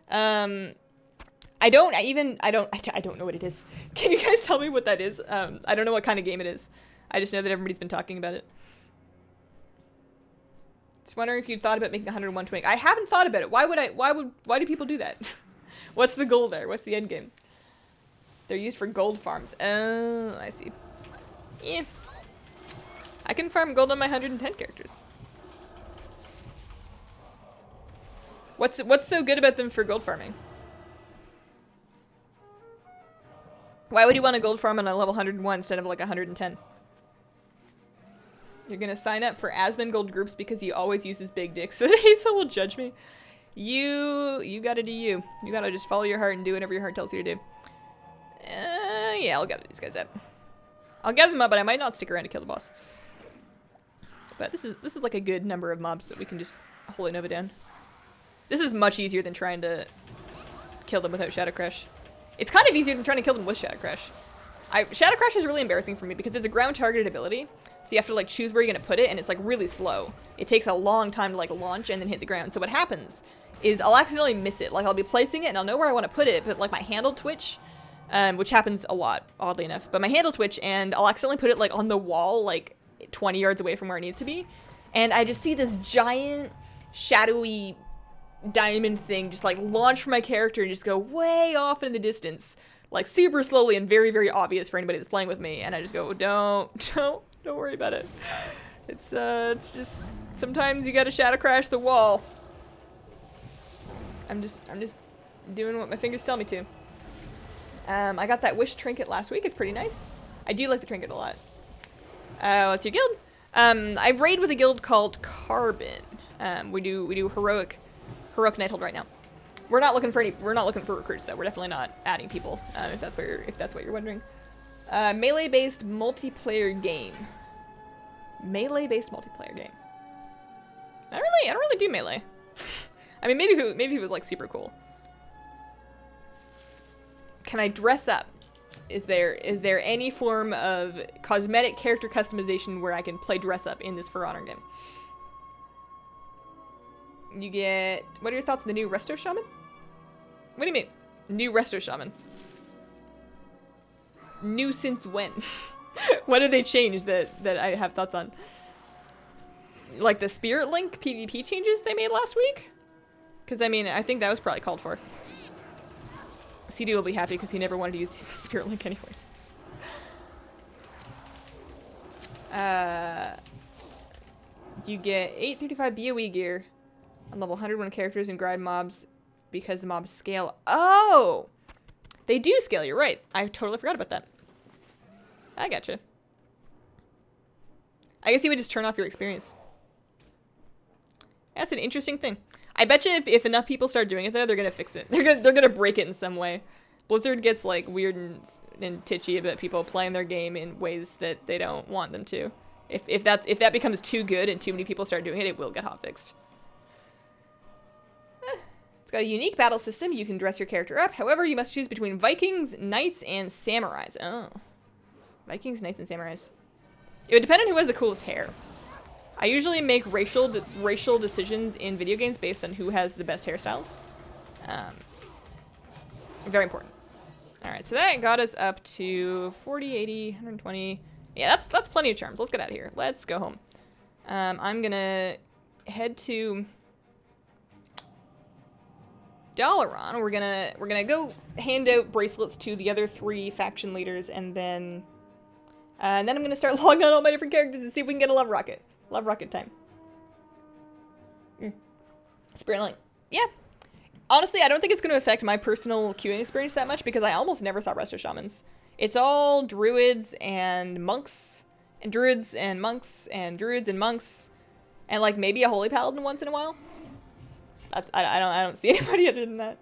I don't know what it is. Can you guys tell me what that is? I don't know what kind of game it is. I just know that everybody's been talking about it. Just wondering if you'd thought about making 101 Twink. I haven't thought about it. Why do people do that? What's the goal there? What's the end game? They're used for gold farms. Oh, I see. Yeah. I can farm gold on my 110 characters. What's so good about them for gold farming? Why would you want a gold farm on a level 101 instead of like 110? You're gonna sign up for Asmon gold groups because he always uses big dicks so that Hazel will judge me. You gotta do you. You gotta just follow your heart and do whatever your heart tells you to do. Yeah, I'll gather these guys up. I'll gather them up, but I might not stick around to kill the boss. But this is like a good number of mobs that we can just Holy Nova down. This is much easier than trying to kill them without Shadow Crash. It's kind of easier than trying to kill them with Shadow Crash. Shadow Crash is really embarrassing for me because it's a ground targeted ability. So you have to like choose where you're going to put it, and it's like really slow. It takes a long time to like launch and then hit the ground. So what happens is I'll accidentally miss it. Like I'll be placing it and I'll know where I want to put it, but like my hand will twitch, which happens a lot, oddly enough. But my hand will twitch and I'll accidentally put it like on the wall, like 20 yards away from where it needs to be. And I just see this giant shadowy diamond thing just like launch from my character and just go way off in the distance, like super slowly and very, very obvious for anybody that's playing with me. And I just go, don't worry about it. It's just sometimes you gotta Shadow Crash the wall. I'm just doing what my fingers tell me to. I got that wish trinket last week. It's pretty nice. I do like the trinket a lot. What's your guild? I raid with a guild called Carbon. We do heroic Nighthold right now. We're not looking for recruits though. We're definitely not adding people. If that's what you're wondering. Melee based multiplayer game. Melee based multiplayer game. I don't really do melee. I mean, maybe if it was like super cool. Can I dress up? Is there any form of cosmetic character customization where I can play dress up in this For Honor game? You get... What are your thoughts on the new Resto Shaman? What do you mean? New Resto Shaman? New since when? What did they change that I have thoughts on? Like the Spirit Link PvP changes they made last week? Because, I mean, I think that was probably called for. CD will be happy because he never wanted to use Spirit Link anyways. You get 835 BOE gear on level 101 characters and grind mobs because the mobs scale. Oh! They do scale, you're right. I totally forgot about that. I gotcha. I guess you would just turn off your experience. That's an interesting thing. I bet you if enough people start doing it though, they're gonna fix it. They're gonna break it in some way. Blizzard gets like weird and titchy about people playing their game in ways that they don't want them to. If that becomes too good and too many people start doing it, it will get hotfixed. It's got a unique battle system. You can dress your character up. However, you must choose between Vikings, Knights, and Samurais. Oh. Vikings, Knights, and Samurais. It would depend on who has the coolest hair. I usually make racial decisions in video games based on who has the best hairstyles. Very important. Alright, so that got us up to 40, 80, 120. Yeah, that's plenty of charms. Let's get out of here. Let's go home. I'm gonna head to Dalaran. We're gonna go hand out bracelets to the other 3 faction leaders, and then I'm gonna start logging on all my different characters and see if we can get a love rocket. Love rocket time. Spirit Link. Yeah. Honestly, I don't think it's going to affect my personal queuing experience that much because I almost never saw Resto Shamans. It's all druids and monks, and druids and monks, and druids and monks, and like maybe a holy paladin once in a while. I don't see anybody other than that.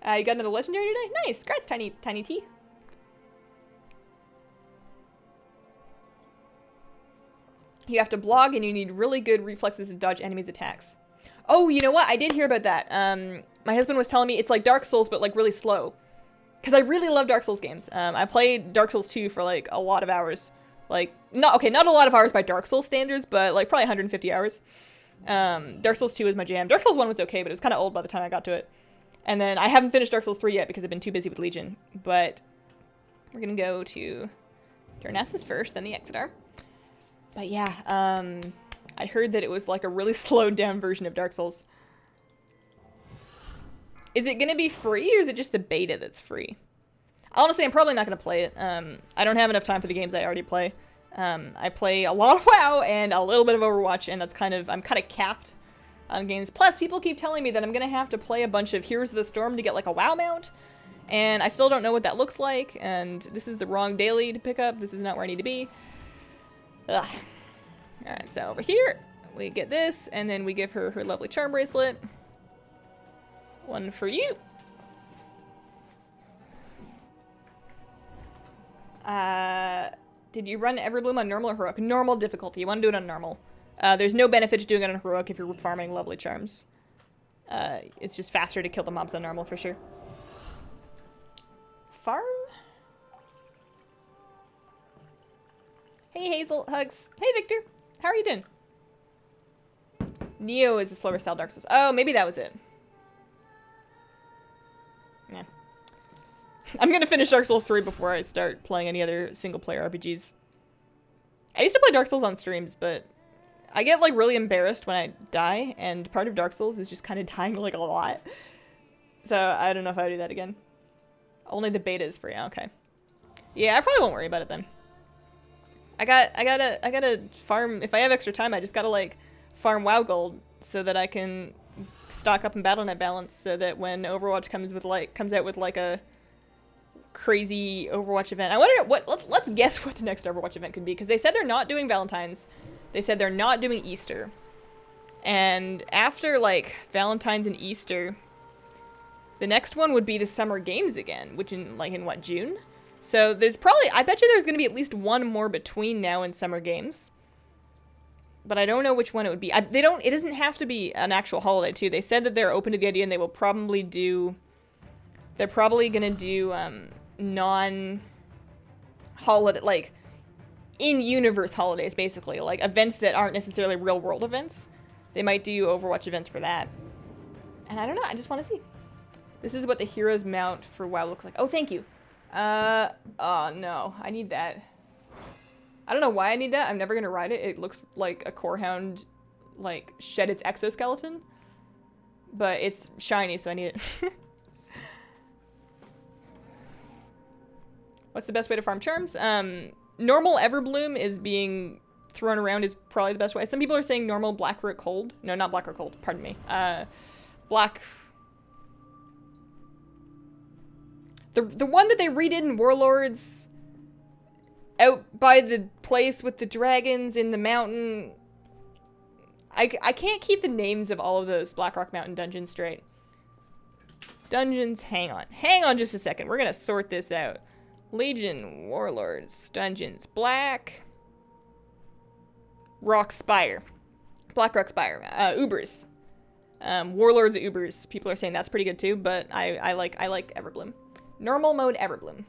You got another legendary today? Nice. Congrats, Tiny T. You have to blog and you need really good reflexes to dodge enemies' attacks. Oh, you know what? I did hear about that. My husband was telling me it's like Dark Souls, but like really slow. Because I really love Dark Souls games. I played Dark Souls 2 for like a lot of hours. Like, not a lot of hours by Dark Souls standards, but like probably 150 hours. Dark Souls 2 is my jam. Dark Souls 1 was okay, but it was kind of old by the time I got to it. And then I haven't finished Dark Souls 3 yet because I've been too busy with Legion. But we're going to go to Darnassus first, then the Exeter. But yeah, I heard that it was like a really slowed down version of Dark Souls. Is it going to be free or is it just the beta that's free? Honestly, I'm probably not going to play it. I don't have enough time for the games I already play. I play a lot of WoW and a little bit of Overwatch, and that's I'm kind of capped on games. Plus, people keep telling me that I'm going to have to play a bunch of Heroes of the Storm to get like a WoW mount. And I still don't know what that looks like, and this is the wrong daily to pick up. This is not where I need to be. Ugh. Alright, so over here, we get this, and then we give her her lovely charm bracelet. One for you. Did you run Everbloom on normal or heroic? Normal difficulty. You want to do it on normal. There's no benefit to doing it on heroic if you're farming lovely charms. It's just faster to kill the mobs on normal for sure. Farm? Hey Hazel, hugs. Hey Victor, how are you doing? Neo is a slower style Dark Souls. Oh, maybe that was it. Yeah. I'm gonna finish Dark Souls 3 before I start playing any other single player RPGs. I used to play Dark Souls on streams, but I get like really embarrassed when I die, and part of Dark Souls is just kind of dying like a lot. So I don't know if I would do that again. Only the beta is free. Okay. Yeah, I probably won't worry about it then. I gotta farm. If I have extra time, I just gotta like farm WoW gold so that I can stock up in BattleNet balance, so that when Overwatch comes out with like a crazy Overwatch event. I wonder let's guess what the next Overwatch event could be, because they said they're not doing Valentine's. They said they're not doing Easter. And after like Valentine's and Easter, the next one would be the Summer Games again, which in what, June? So there's probably, I bet you there's going to be at least one more between now and Summer Games. But I don't know which one it would be. It doesn't have to be an actual holiday too. They said that they're open to the idea, and they will probably do, they're probably going to do non-holiday, like in-universe holidays basically. Like events that aren't necessarily real world events. They might do Overwatch events for that. And I don't know, I just want to see. This is what the hero's mount for WoW looks like. Oh, thank you. Oh no, I need that. I don't know why I need that. I'm never gonna ride it. It looks like a corehound, like, shed its exoskeleton. But it's shiny, so I need it. What's the best way to farm charms? Normal Everbloom is being thrown around is probably the best way. Some people are saying normal Blackroot Cold. No, not Blackroot Cold, pardon me. The one that they redid in Warlords, out by the place with the dragons in the mountain. I can't keep the names of all of those Blackrock Mountain dungeons straight. Dungeons, hang on just a second. We're gonna sort this out. Legion, Warlords, Dungeons, Black Rock Spire, Blackrock Spire, Ubers, Warlords Ubers. People are saying that's pretty good too, but I like Everbloom. Normal mode Everbloom.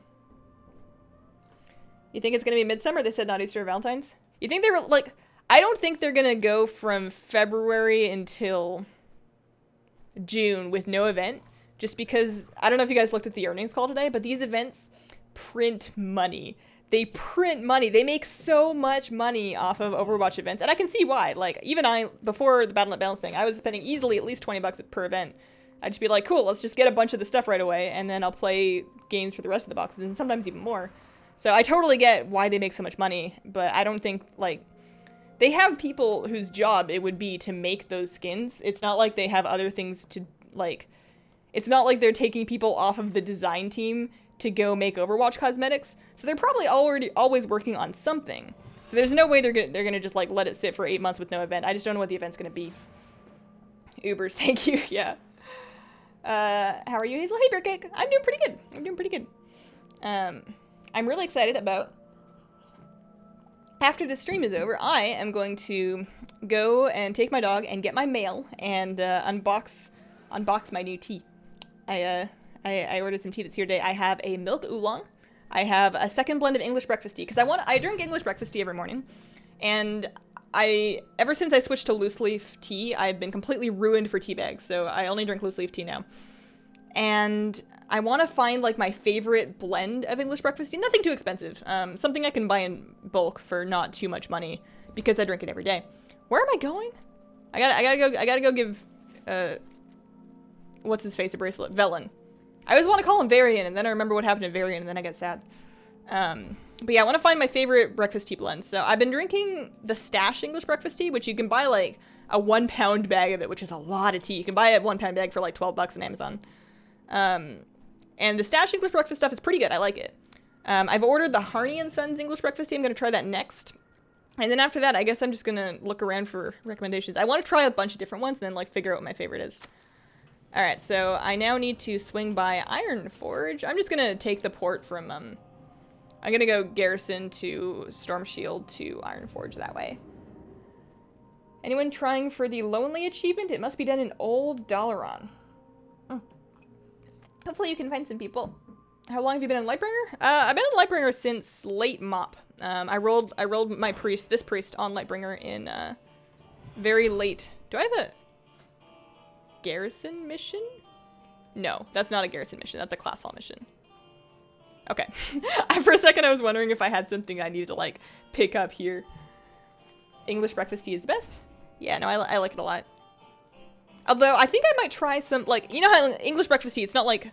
You think it's gonna be Midsummer? They said not Easter or Valentine's. You think they're like? I don't think they're gonna go from February until June with no event, just because I don't know if you guys looked at the earnings call today, but these events print money. They print money. They make so much money off of Overwatch events, and I can see why. Like, even I, before the Battle.net Balance thing, I was spending easily at least $20 per event. I'd just be like, cool, let's just get a bunch of the stuff right away, and then I'll play games for the rest of the boxes, and sometimes even more. So I totally get why they make so much money, but I don't think, like, they have people whose job it would be to make those skins. It's not like they have other things to, like, it's not like they're taking people off of the design team to go make Overwatch cosmetics. So they're probably always working on something. So there's no way they're gonna just, like, let it sit for 8 months with no event. I just don't know what the event's gonna be. Ubers, thank you, yeah. How are you, Hazel? Hey, Bear Cake. I'm doing pretty good. I'm doing pretty good. I'm really excited about, after this stream is over, I am going to go and take my dog and get my mail and unbox my new tea. I ordered some tea that's here today. I have a milk oolong. I have a second blend of English breakfast tea because I drink English breakfast tea every morning, and ever since I switched to loose leaf tea, I've been completely ruined for tea bags. So I only drink loose leaf tea now, and I want to find, like, my favorite blend of English breakfast tea. Nothing too expensive. Something I can buy in bulk for not too much money because I drink it every day. Where am I going? I gotta go give what's his face a bracelet? Velen. I always want to call him Varian, and then I remember what happened to Varian, and then I get sad. But yeah, I want to find my favorite breakfast tea blend. So I've been drinking the Stash English breakfast tea, which you can buy, like, a 1 pound bag of it, which is a lot of tea. You can buy a 1 pound bag for like $12 on Amazon. And the Stash English breakfast stuff is pretty good. I like it. I've ordered the Harney & Sons English breakfast tea. I'm going to try that next. And then after that, I guess I'm just going to look around for recommendations. I want to try a bunch of different ones and then, like, figure out what my favorite is. All right, so I now need to swing by Ironforge. I'm just going to take the port from, I'm going to go Garrison to Storm Shield to Ironforge that way. Anyone trying for the Lonely achievement? It must be done in Old Dalaran. Hopefully you can find some people. How long have you been in Lightbringer? I've been in Lightbringer since late MOP. I rolled my this priest on Lightbringer in very late. Do I have a garrison mission? No, that's not a garrison mission. That's a class hall mission. Okay. For a second I was wondering if I had something I needed to, like, pick up here. English breakfast tea is the best. Yeah, no, I like it a lot. Although, I think I might try some, like, you know how English breakfast tea, it's not like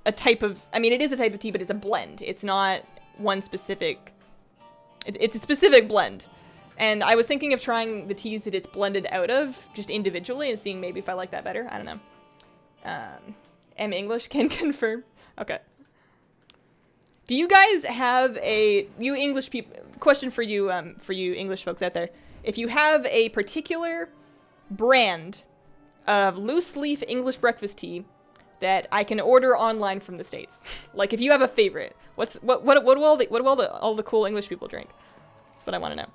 a type of, I mean, it is a type of tea, but it's a blend. It's not one specific, it's a specific blend. And I was thinking of trying the teas that it's blended out of, just individually, and seeing maybe if I like that better. I don't know. M English can confirm. Okay. Do you guys have you English people, question for you English folks out there. If you have a particular brand of loose leaf English breakfast tea that I can order online from the States. Like, if you have a favorite, what do all the cool English people drink? That's what I want to know.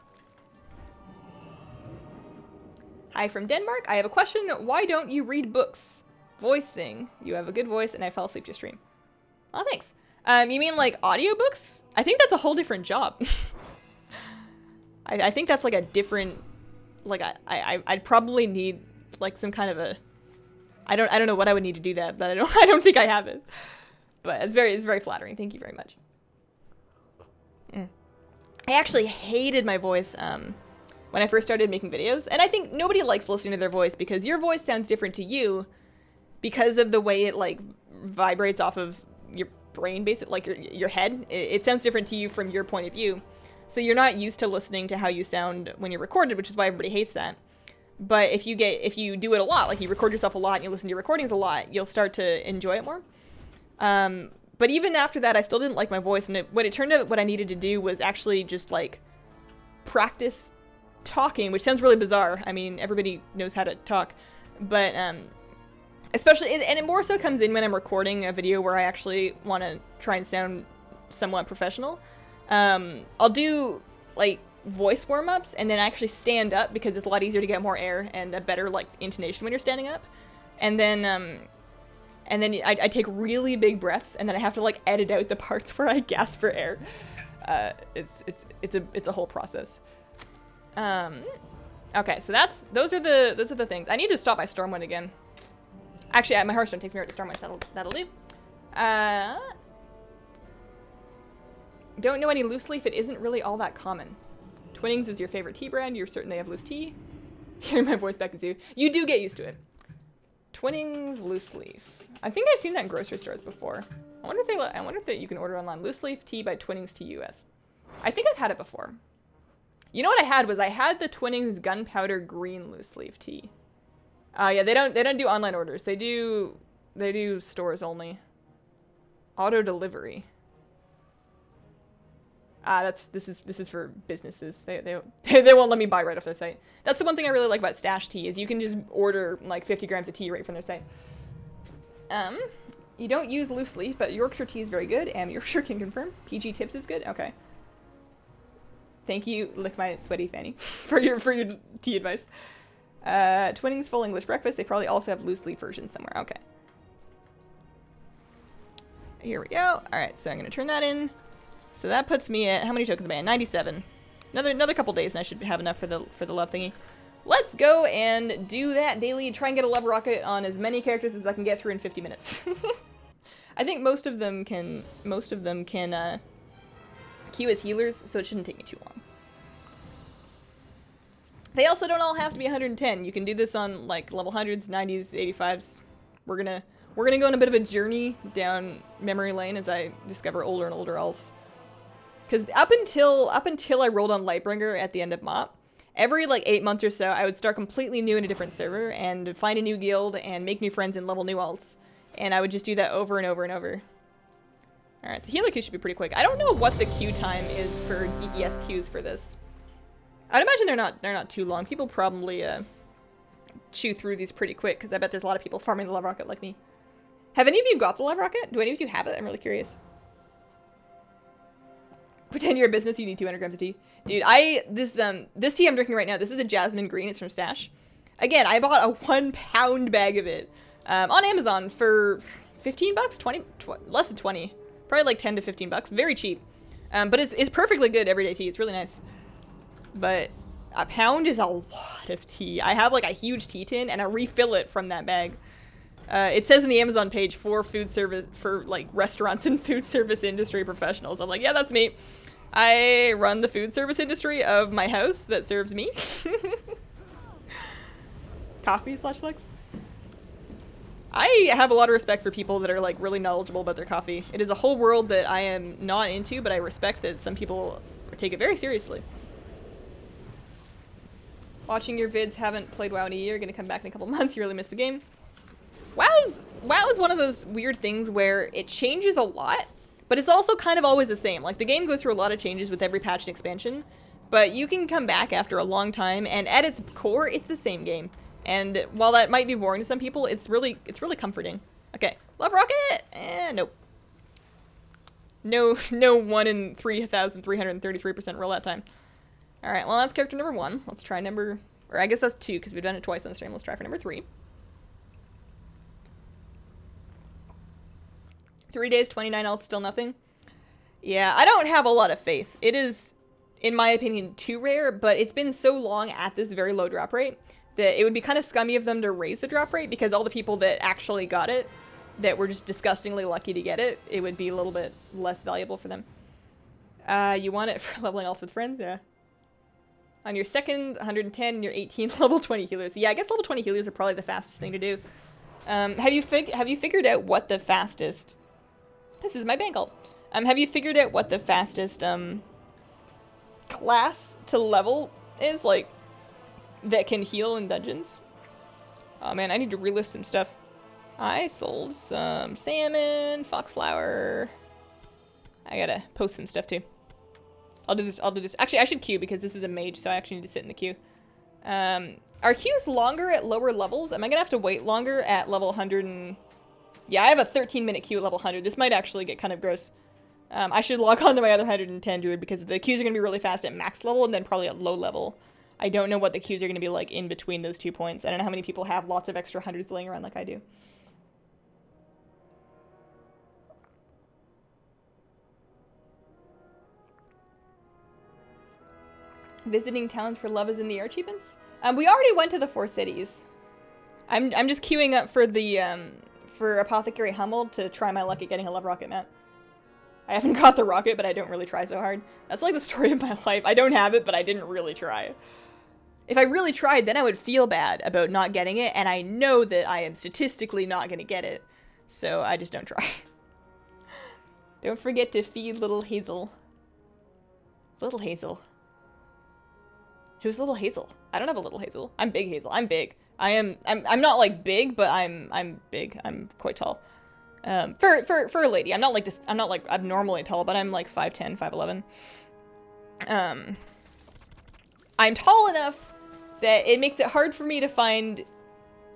Hi from Denmark. I have a question. Why don't you read books? Voice thing. You have a good voice and I fell asleep to your stream. Oh, thanks. You mean like audiobooks? I think that's a whole different job. I think that's like a different, like, I'd probably need like some kind of a, I don't know what I would need to do that, but I don't think I have it. But it's very flattering. Thank you very much. I actually hated my voice when I first started making videos, and I think nobody likes listening to their voice because your voice sounds different to you because of the way it, like, vibrates off of your brain, basically, like your head. It sounds different to you from your point of view. So you're not used to listening to how you sound when you're recorded, which is why everybody hates that. But if you do it a lot, like you record yourself a lot and you listen to your recordings a lot, you'll start to enjoy it more. But even after that, I still didn't like my voice. And what it turned out what I needed to do was actually just, like, practice talking, which sounds really bizarre. I mean, everybody knows how to talk. But especially, and it more so comes in when I'm recording a video where I actually want to try and sound somewhat professional. I'll do, like, voice warm-ups and then actually stand up because it's a lot easier to get more air and a better, like, intonation when you're standing up. And then I take really big breaths and then I have to, like, edit out the parts where I gasp for air. It's a whole process. Okay, so those are the things. I need to stop my Stormwind again. Actually, my Hearthstone takes me right to Stormwind, so that'll do. Don't know any loose leaf. It isn't really all that common. Twinks is your favorite tea brand. You're certain they have loose tea. Hearing my voice back at you. You do get used to it. Twinks loose leaf. I think I've seen that in grocery stores before. I wonder if you can order online. Loose leaf tea by Twinks to US. I think I've had it before. You know what I had the Twinks gunpowder green loose leaf tea. Yeah, they don't do online orders. They do stores only. Auto delivery. This is for businesses. They won't let me buy right off their site. That's the one thing I really like about Stash Tea is you can just order like 50 grams of tea right from their site. You don't use loose leaf, but Yorkshire tea is very good. Yorkshire can confirm. PG Tips is good. Okay. Thank you, lick my sweaty fanny, for your tea advice. Twinks full English breakfast. They probably also have loose leaf versions somewhere. Okay. Here we go. All right, so I'm gonna turn that in. So that puts me at, how many tokens am I at? 97. Another couple days and I should have enough for the love thingy. Let's go and do that daily. Try and get a love rocket on as many characters as I can get through in 50 minutes. I think most of them can queue as healers, so it shouldn't take me too long. They also don't all have to be 110. You can do this on like level 100s, 90s, 85s. We're gonna go on a bit of a journey down memory lane as I discover older and older alts. Because up until I rolled on Lightbringer at the end of MOP, every like 8 months or so, I would start completely new in a different server and find a new guild and make new friends and level new alts. And I would just do that over and over and over. Alright, so healer queue should be pretty quick. I don't know what the queue time is for DPS queues for this. I'd imagine they're not too long. People probably chew through these pretty quick, because I bet there's a lot of people farming the love rocket like me. Have any of you got the love rocket? Do any of you have it? I'm really curious. Pretend you're a business, you need 200 grams of tea. Dude, this tea I'm drinking right now, this is a jasmine green, it's from Stash. Again, I bought a 1 pound bag of it on Amazon for 15 bucks, 20, less than 20. Probably like 10 to 15 bucks, very cheap. But it's perfectly good everyday tea, it's really nice. But a pound is a lot of tea. I have like a huge tea tin and I refill it from that bag. It says in the Amazon page for food service, for like restaurants and food service industry professionals. I'm like, yeah, that's me. I run the food service industry of my house that serves me. Coffee/flex. I have a lot of respect for people that are like really knowledgeable about their coffee. It is a whole world that I am not into, but I respect that some people take it very seriously. Watching your vids, haven't played WoW in a year, gonna come back in a couple months, you really missed the game. WoW is one of those weird things where it changes a lot, but it's also kind of always the same. Like, the game goes through a lot of changes with every patch and expansion, but you can come back after a long time, and at its core, it's the same game. And while that might be boring to some people, it's really comforting. Okay, love rocket! Nope. No 1 in 3,333% rollout time. Alright, well that's character number 1. Let's try number, or I guess that's 2, because we've done it twice on the stream. Let's try for number 3. 3 days, 29 alts, still nothing. Yeah, I don't have a lot of faith. It is, in my opinion, too rare, but it's been so long at this very low drop rate that it would be kind of scummy of them to raise the drop rate, because all the people that actually got it, that were just disgustingly lucky to get it, it would be a little bit less valuable for them. You want it for leveling alts with friends? Yeah. On your second 110 and your 18 level 20 healers. Yeah, I guess level 20 healers are probably the fastest thing to do. Have you figured out what the fastest... This is my bank alt. Have you figured out what the fastest class to level is, like, that can heal in dungeons? Oh man, I need to relist some stuff. I sold some salmon, foxflower. I gotta post some stuff too. I'll do this. Actually, I should queue because this is a mage, so I actually need to sit in the queue. Are queues longer at lower levels? Am I gonna have to wait longer at level 100 and... Yeah, I have a 13-minute queue at level 100. This might actually get kind of gross. I should log on to my other 110 druid because the queues are gonna be really fast at max level and then probably at low level. I don't know what the queues are gonna be like in between those 2 points. I don't know how many people have lots of extra 100s laying around like I do. Visiting towns for Love is in the Air achievements? We already went to the 4 cities. I'm just queuing up for the, for Apothecary Hummel to try my luck at getting a Love Rocket mount. I haven't got the rocket, but I don't really try so hard. That's like the story of my life. I don't have it, but I didn't really try. If I really tried, then I would feel bad about not getting it, and I know that I am statistically not going to get it. So I just don't try. Don't forget to feed little Hazel. Little Hazel. Who's little Hazel? I don't have a little Hazel. I'm big Hazel. I'm big. I'm not like big, but I'm big. I'm quite tall. For a lady. I'm not like this. I'm not like abnormally tall, but I'm like 5'10", 5'11". I'm tall enough that it makes it hard for me to find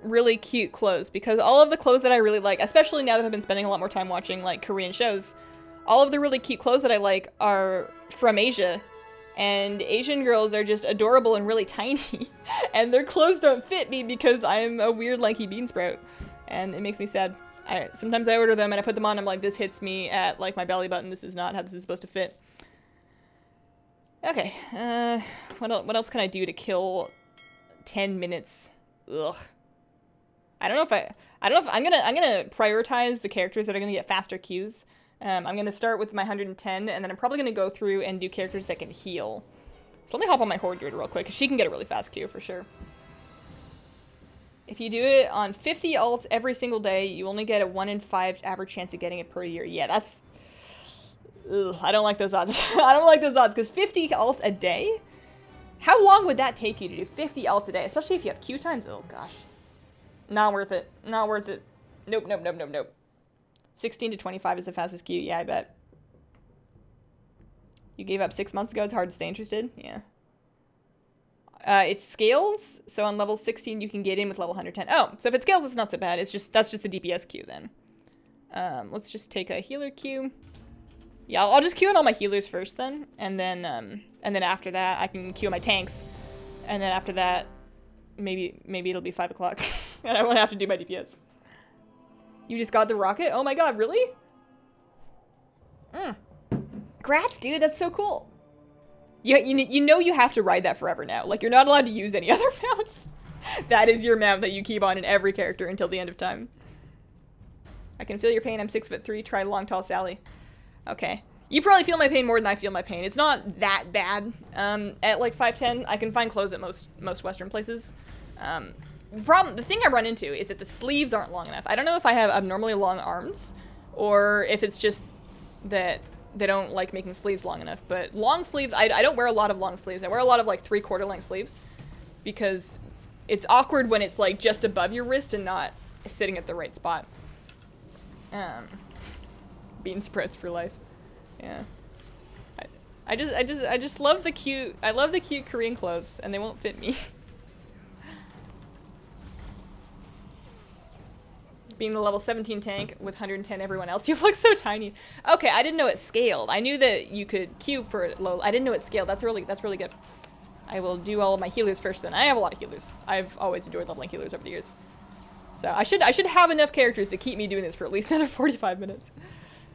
really cute clothes, because all of the clothes that I really like, especially now that I've been spending a lot more time watching like Korean shows, all of the really cute clothes that I like are from Asia, and Asian girls are just adorable and really tiny, and their clothes don't fit me because I'm a weird lanky bean sprout, and it makes me sad. Sometimes I order them and I put them on, I'm like, this hits me at like my belly button, this is not how this is supposed to fit. Okay, what else can I do to kill 10 minutes? Ugh. I don't know if I'm gonna prioritize the characters that are gonna get faster queues. I'm gonna start with my 110, and then I'm probably gonna go through and do characters that can heal. So let me hop on my Horde Druid real quick, because she can get a really fast queue for sure. If you do it on 50 alts every single day, you only get a 1 in 5 average chance of getting it per year. Yeah, that's... Ugh, I don't like those odds. I don't like those odds, because 50 alts a day? How long would that take you to do 50 alts a day? Especially if you have queue times? Oh, gosh. Not worth it. Not worth it. Nope, nope, nope, nope, nope. 16 to 25 is the fastest queue. Yeah, I bet. You gave up 6 months ago. It's hard to stay interested. Yeah. It scales. So on level 16, you can get in with level 110. Oh, so if it scales, it's not so bad. It's just, that's just the DPS queue then. Let's just take a healer queue. Yeah, I'll just queue in all my healers first then. And then after that, I can queue my tanks. And then after that, maybe it'll be 5 o'clock. And I won't have to do my DPS. You just got the rocket? Oh my god, really? Grats, dude, that's so cool. You know you have to ride that forever now. Like, you're not allowed to use any other mounts. That is your mount that you keep on in every character until the end of time. I can feel your pain. I'm 6'3". Try long, tall Sally. Okay. You probably feel my pain more than I feel my pain. It's not that bad. At like 5'10", I can find clothes at most Western places. The thing I run into is that the sleeves aren't long enough. I don't know if I have abnormally long arms, or if it's just that they don't like making sleeves long enough. But long sleeves, I don't wear a lot of long sleeves. I wear a lot of like 3/4 length sleeves, because it's awkward when it's like just above your wrist and not sitting at the right spot. Bean sprouts for life. Yeah. I just love the cute, I love the cute Korean clothes, and they won't fit me. Being the level 17 tank with 110 everyone else, you look so tiny. Okay, I didn't know it scaled. I knew that you could queue for low. I didn't know it scaled. That's really good. I will do all of my healers first then. I have a lot of healers. I've always enjoyed leveling healers over the years. So I should have enough characters to keep me doing this for at least another 45 minutes.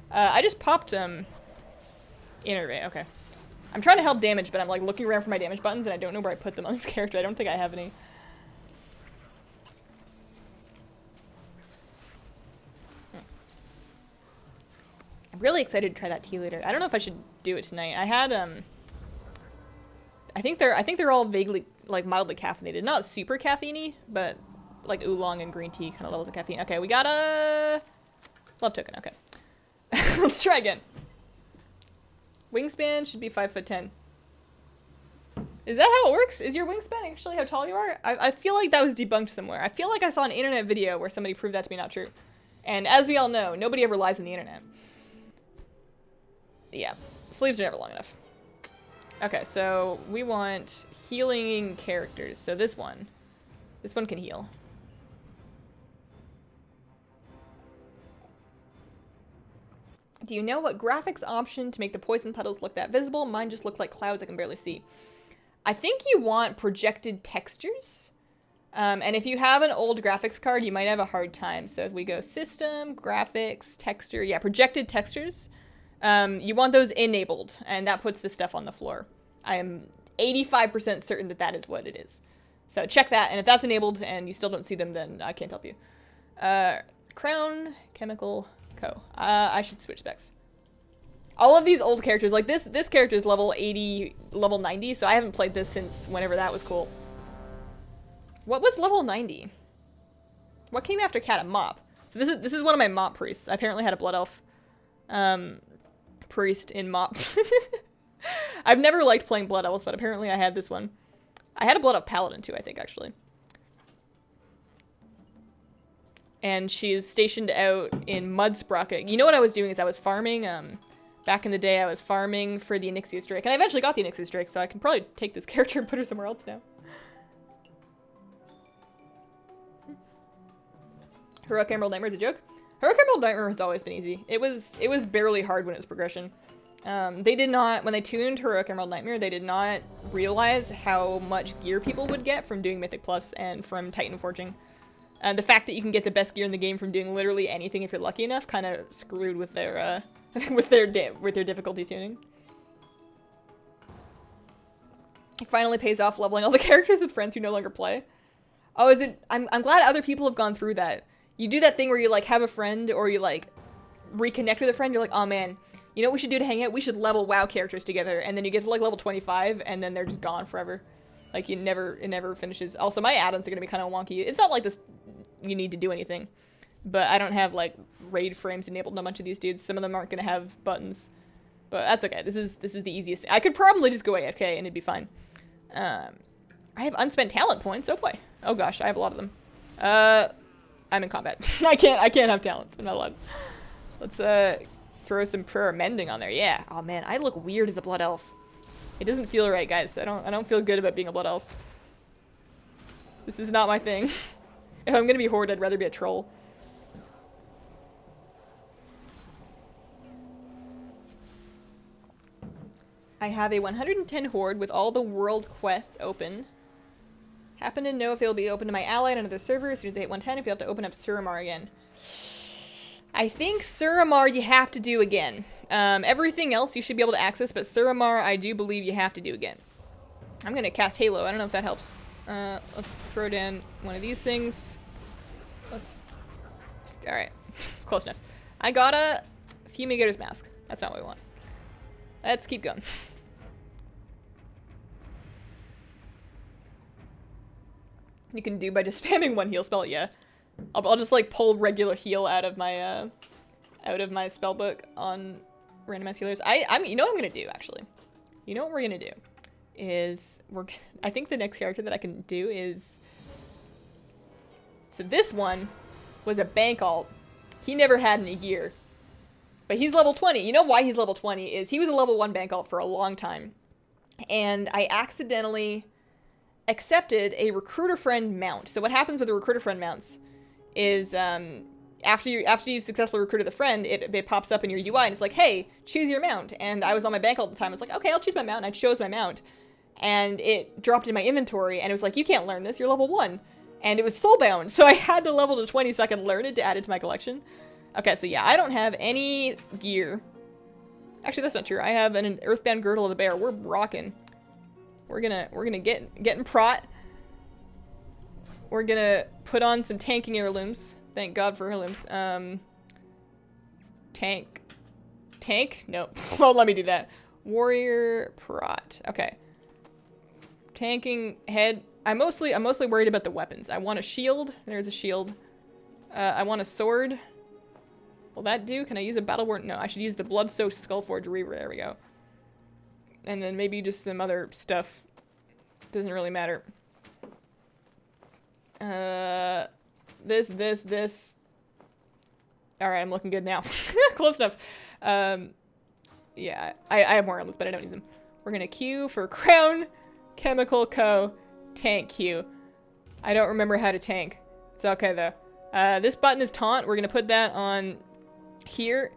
I just popped Innervate. Okay. I'm trying to help damage, but I'm like looking around for my damage buttons and I don't know where I put them on this character. I don't think I have any. I'm really excited to try that tea later. I don't know if I should do it tonight. I had I think they're all vaguely, like, mildly caffeinated. Not super caffeine-y, but like oolong and green tea kind of levels of caffeine. Okay, we got a love token. Okay. Let's try again. Wingspan should be 5'10". Is that how it works? Is your wingspan actually how tall you are? I feel like that was debunked somewhere. I feel like I saw an internet video where somebody proved that to be not true. And as we all know, nobody ever lies on the internet. Yeah, sleeves are never long enough. Okay, so we want healing characters. So this one can heal. Do you know what graphics option to make the poison puddles look that visible? Mine just look like clouds I can barely see. I think you want projected textures. And if you have an old graphics card, you might have a hard time. So if we go system, graphics, texture, yeah, projected textures. You want those enabled, and that puts the stuff on the floor. I am 85% certain that that is what it is. So check that, and if that's enabled and you still don't see them, then I can't help you. Crown, Chemical, Co. I should switch specs. All of these old characters, like this character is level 80, level 90, so I haven't played this since whenever that was cool. What was level 90? What came after Cat and Mop? So this is one of my Mop priests. I apparently had a Blood Elf priest in Mop. I've never liked playing Blood Elves, but apparently I had this one. I had a Blood Elf Paladin too, I think, actually. And she's stationed out in Mudsprocket. You know what I was doing is I was farming, back in the day I was farming for the Onyxius Drake. And I eventually got the Onyxius Drake, so I can probably take this character and put her somewhere else now. Heroic Emerald Nightmare is a joke. Heroic Emerald Nightmare has always been easy. It was barely hard when it was progression. They did not, when they tuned Heroic Emerald Nightmare, they did not realize how much gear people would get from doing Mythic Plus and from Titan Forging. The fact that you can get the best gear in the game from doing literally anything if you're lucky enough kind of screwed with their with their difficulty tuning. It finally pays off leveling all the characters with friends who no longer play. Oh, is it? I'm glad other people have gone through that. You do that thing where you like have a friend or you like reconnect with a friend. You're like, oh man, you know what we should do to hang out? We should level WoW characters together, and then you get to like level 25, and then they're just gone forever. Like it never finishes. Also, my add-ons are gonna be kind of wonky. It's not like this you need to do anything, but I don't have like raid frames enabled on a bunch of these dudes. Some of them aren't gonna have buttons, but that's okay. This is the easiest thing. I could probably just go AFK and it'd be fine. I have unspent talent points. Oh boy. Oh gosh, I have a lot of them. I'm in combat. I can't have talents. I'm not allowed. Let's throw some prayer mending on there. Yeah. Oh man, I look weird as a blood elf. It doesn't feel right, guys. I don't feel good about being a blood elf. This is not my thing. If I'm gonna be horde, I'd rather be a troll. I have a 110 horde with all the world quests open. Happen to know if they'll be open to my ally on another server as soon as they hit 110, if you have to open up Suramar again. I think Suramar you have to do again. Everything else you should be able to access, but Suramar I do believe you have to do again. I'm gonna cast Halo. I don't know if that helps. Let's throw down one of these things. Alright. Close enough. I got a Fumigator's Mask. That's not what we want. Let's keep going. You can do by just spamming one heal spell, yeah. I'll just like pull regular heal out of my spell book on random ass healers. You know what I'm gonna do actually. You know what we're gonna do is I think the next character that I can do is, so this one was a bank alt. He never had any gear, but he's level 20. You know why he's level 20 is he was a level 1 bank alt for a long time, and I accidentally accepted a recruiter friend mount. So what happens with the recruiter friend mounts is after you've successfully recruited the friend, it pops up in your UI and it's like, hey, choose your mount. And I was on my bank all the time. I was like, okay, I'll choose my mount. And I chose my mount, and it dropped in my inventory, and it was like, you can't learn this, you're level 1. And it was soulbound, so I had to level to 20 so I could learn it to add it to my collection. Okay, so yeah, I don't have any gear. Actually, that's not true. I have an Earthbound Girdle of the Bear. We're rocking. We're gonna get in prot. We're gonna put on some tanking heirlooms. Thank God for heirlooms. Tank? Nope. Won't let me do that. Warrior prot. Okay. Tanking head. I'm mostly worried about the weapons. I want a shield. There's a shield. I want a sword. Will that do? Can I use a battle ward? No, I should use the blood-soaked Skullforge Reaver. There we go. And then maybe just some other stuff. Doesn't really matter. This. Alright, I'm looking good now. Close enough. Yeah, I have more on this, but I don't need them. We're gonna queue for Crown, Chemical Co, Tank Q. I don't remember how to tank. It's okay though. This button is Taunt. We're gonna put that on here.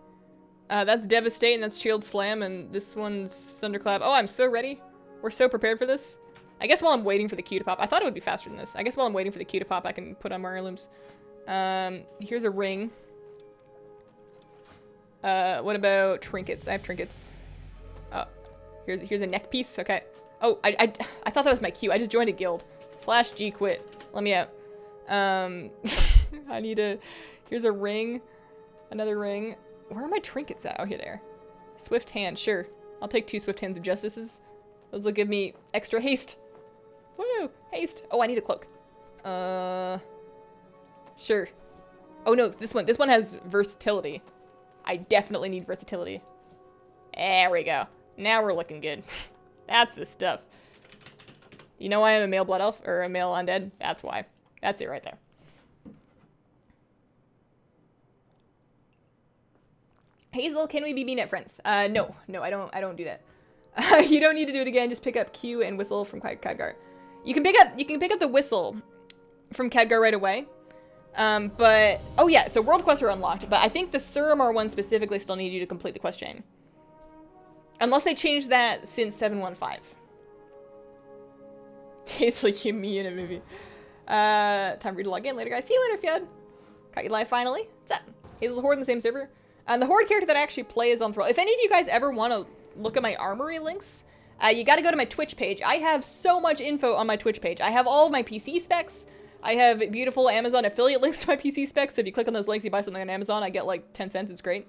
That's Devastate, and that's Shield Slam, and this one's Thunderclap. Oh, I'm so ready. We're so prepared for this. I guess while I'm waiting for the Q to pop, I thought it would be faster than this. I guess while I'm waiting for the Q to pop, I can put on more heirlooms. Here's a ring. What about trinkets? I have trinkets. Oh, here's a neck piece. Okay. Oh, I thought that was my Q. I just joined a guild. /G quit. Let me out. I need a... Here's a ring. Another ring. Where are my trinkets at? Oh, here they are. Swift hand. Sure. I'll take 2 swift hands of justices. Those will give me extra haste. Woo! Haste. Oh, I need a cloak. Sure. Oh, no. This one has versatility. I definitely need versatility. There we go. Now we're looking good. That's the stuff. You know why I'm a male blood elf? Or a male undead? That's why. That's it right there. Hazel, can we be BNet friends? No, I don't do that. You don't need to do it again. Just pick up Q and whistle from Khadgar. You can pick up the whistle from Khadgar right away. But oh yeah, so world quests are unlocked, but I think the Suramar one specifically still need you to complete the quest chain. Unless they changed that since 7.15. It's like you, me in a movie. Time for you to log in later, guys. See you later, Fjord. Caught you live finally. What's up? Hazel's Horde in the same server. The Horde character that I actually play is on Thrall. If any of you guys ever want to look at my armory links, you got to go to my Twitch page. I have so much info on my Twitch page. I have all of my PC specs. I have beautiful Amazon affiliate links to my PC specs. So if you click on those links, you buy something on Amazon, I get like 10 cents. It's great.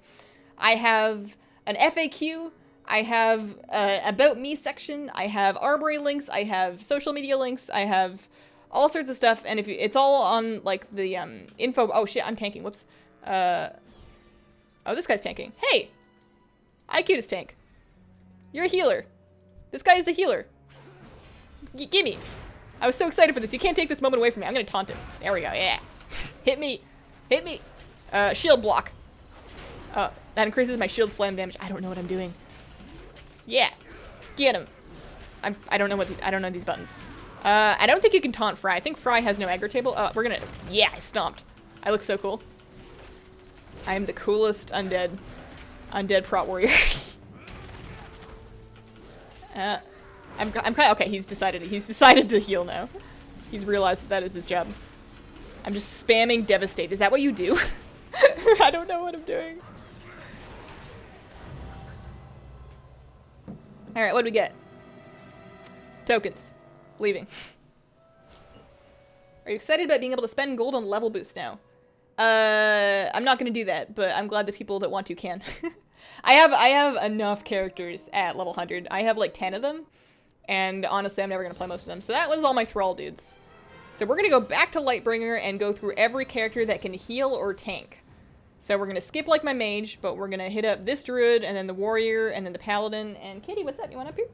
I have an FAQ. I have About Me section. I have armory links. I have social media links. I have all sorts of stuff. And if you, it's all on like the info. Oh shit, I'm tanking. Whoops. Oh, this guy's tanking. Hey! IQ is tank. You're a healer. This guy is the healer. Gimme. I was so excited for this. You can't take this moment away from me. I'm gonna taunt him. There we go. Yeah. Hit me. Hit me. Shield block. That increases my shield slam damage. I don't know what I'm doing. Yeah. Get him. I don't know these buttons. I don't think you can taunt Fry. I think Fry has no aggro table. We're gonna... Yeah, I stomped. I look so cool. I am the coolest undead prot warrior. I'm kind of... Okay, he's decided to heal now. He's realized that is his job. I'm just spamming Devastate. Is that what you do? I don't know what I'm doing. Alright, what do we get? Tokens. Leaving. Are you excited about being able to spend gold on level boost now? I'm not gonna do that, but I'm glad the people that want to can. I have enough characters at level 100. I have like 10 of them, and honestly, I'm never gonna play most of them. So that was all my Thrall dudes. So we're gonna go back to Lightbringer and go through every character that can heal or tank. So we're gonna skip like my mage, but we're gonna hit up this druid, and then the warrior, and then the paladin. And Kitty, what's up? You want up here?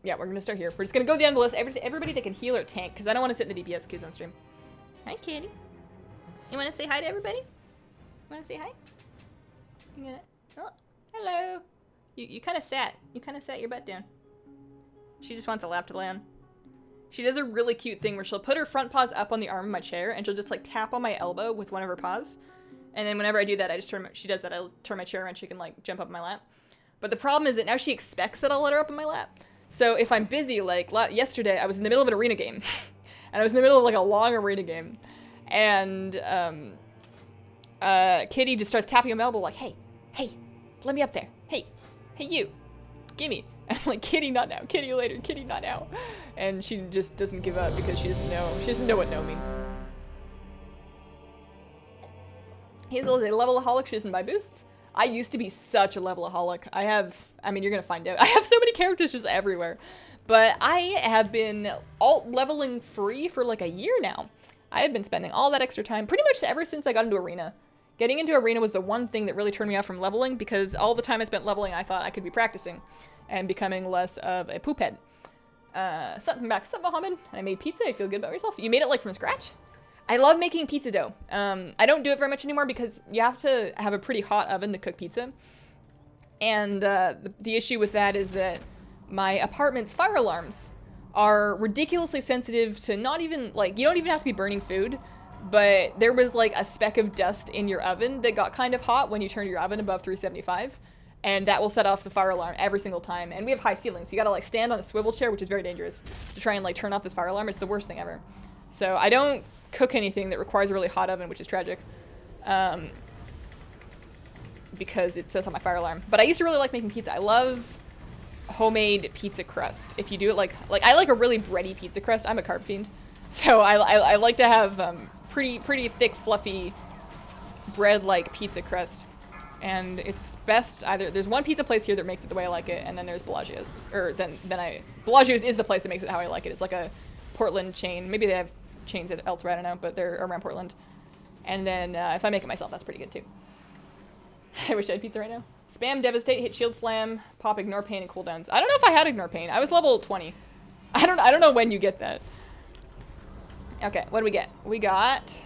Yeah, we're gonna start here. We're just gonna go down the list. Everybody that can heal or tank, because I don't want to sit in the DPS queues on stream. Hi, Kitty. You want to say hi to everybody? You want to say hi? You gonna... Oh, hello. You kind of sat. You kind of sat your butt down. She just wants a lap to lay on. She does a really cute thing where she'll put her front paws up on the arm of my chair, and she'll just like tap on my elbow with one of her paws. And then whenever I do that, I just turn. She does that. I'll turn my chair around. She can like jump up in my lap. But the problem is that now she expects that I'll let her up in my lap. So if I'm busy, like yesterday, I was in the middle of an arena game, and I was in the middle of like a long arena game. And Kitty just starts tapping on my elbow like, hey, let me up there. Hey, you, gimme. And I'm like, Kitty, not now. Kitty, later. Kitty, not now. And she just doesn't give up because she doesn't know. She doesn't know what no means. Hazel is a levelaholic. She doesn't buy boosts. I used to be such a levelaholic. I mean, you're gonna find out. I have so many characters just everywhere. But I have been alt leveling free for like a year now. I have been spending all that extra time pretty much ever since I got into Arena. Getting into Arena was the one thing that really turned me off from leveling, because all the time I spent leveling, I thought I could be practicing and becoming less of a poop head. Something back, something Mohammed. I made pizza. I feel good about yourself. You made it like from scratch? I love making pizza dough. I don't do it very much anymore because you have to have a pretty hot oven to cook pizza. And the issue with that is that my apartment's fire alarms are ridiculously sensitive to not even, like, you don't even have to be burning food, but there was like a speck of dust in your oven that got kind of hot when you turn your oven above 375, and that will set off the fire alarm every single time. And we have high ceilings, so you gotta like stand on a swivel chair, which is very dangerous, to try and like turn off this fire alarm. It's the worst thing ever. So I don't cook anything that requires a really hot oven, which is tragic, because it sets off my fire alarm. But I used to really like making pizza. I love homemade pizza crust. If you do it like I like a really bready pizza crust. I'm a carb fiend, so I like to have pretty thick, fluffy bread-like pizza crust. And it's best either there's one pizza place here that makes it the way I like it, and then there's Bellagio's. Or Bellagio's is the place that makes it how I like it. It's like a Portland chain. Maybe they have chains elsewhere, I don't know, but they're around Portland. And then if I make it myself, that's pretty good too. I wish I had pizza right now. Spam, devastate, hit, shield, slam, pop, ignore pain, and cooldowns. I don't know if I had ignore pain. I was level 20. I don't know when you get that. Okay, what do we get? We got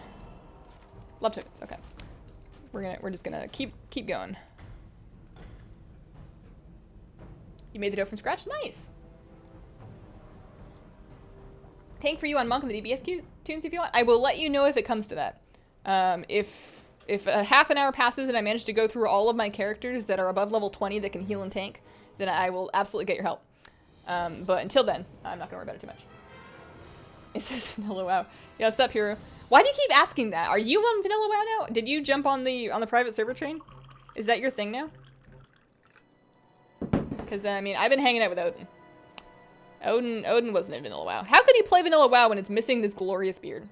love tokens. Okay, we're just gonna keep going. You made the dough from scratch. Nice. Tank for you on Monk and the DBS tunes if you want. I will let you know if it comes to that. If a half an hour passes and I manage to go through all of my characters that are above level 20 that can heal and tank, then I will absolutely get your help. But until then, I'm not gonna worry about it too much. Is this Vanilla WoW? Yeah, what's up, Hero? Why do you keep asking that? Are you on Vanilla WoW now? Did you jump on the private server train? Is that your thing now? Because I mean, I've been hanging out with Odin. Odin wasn't in Vanilla WoW. How could he play Vanilla WoW when it's missing this glorious beard?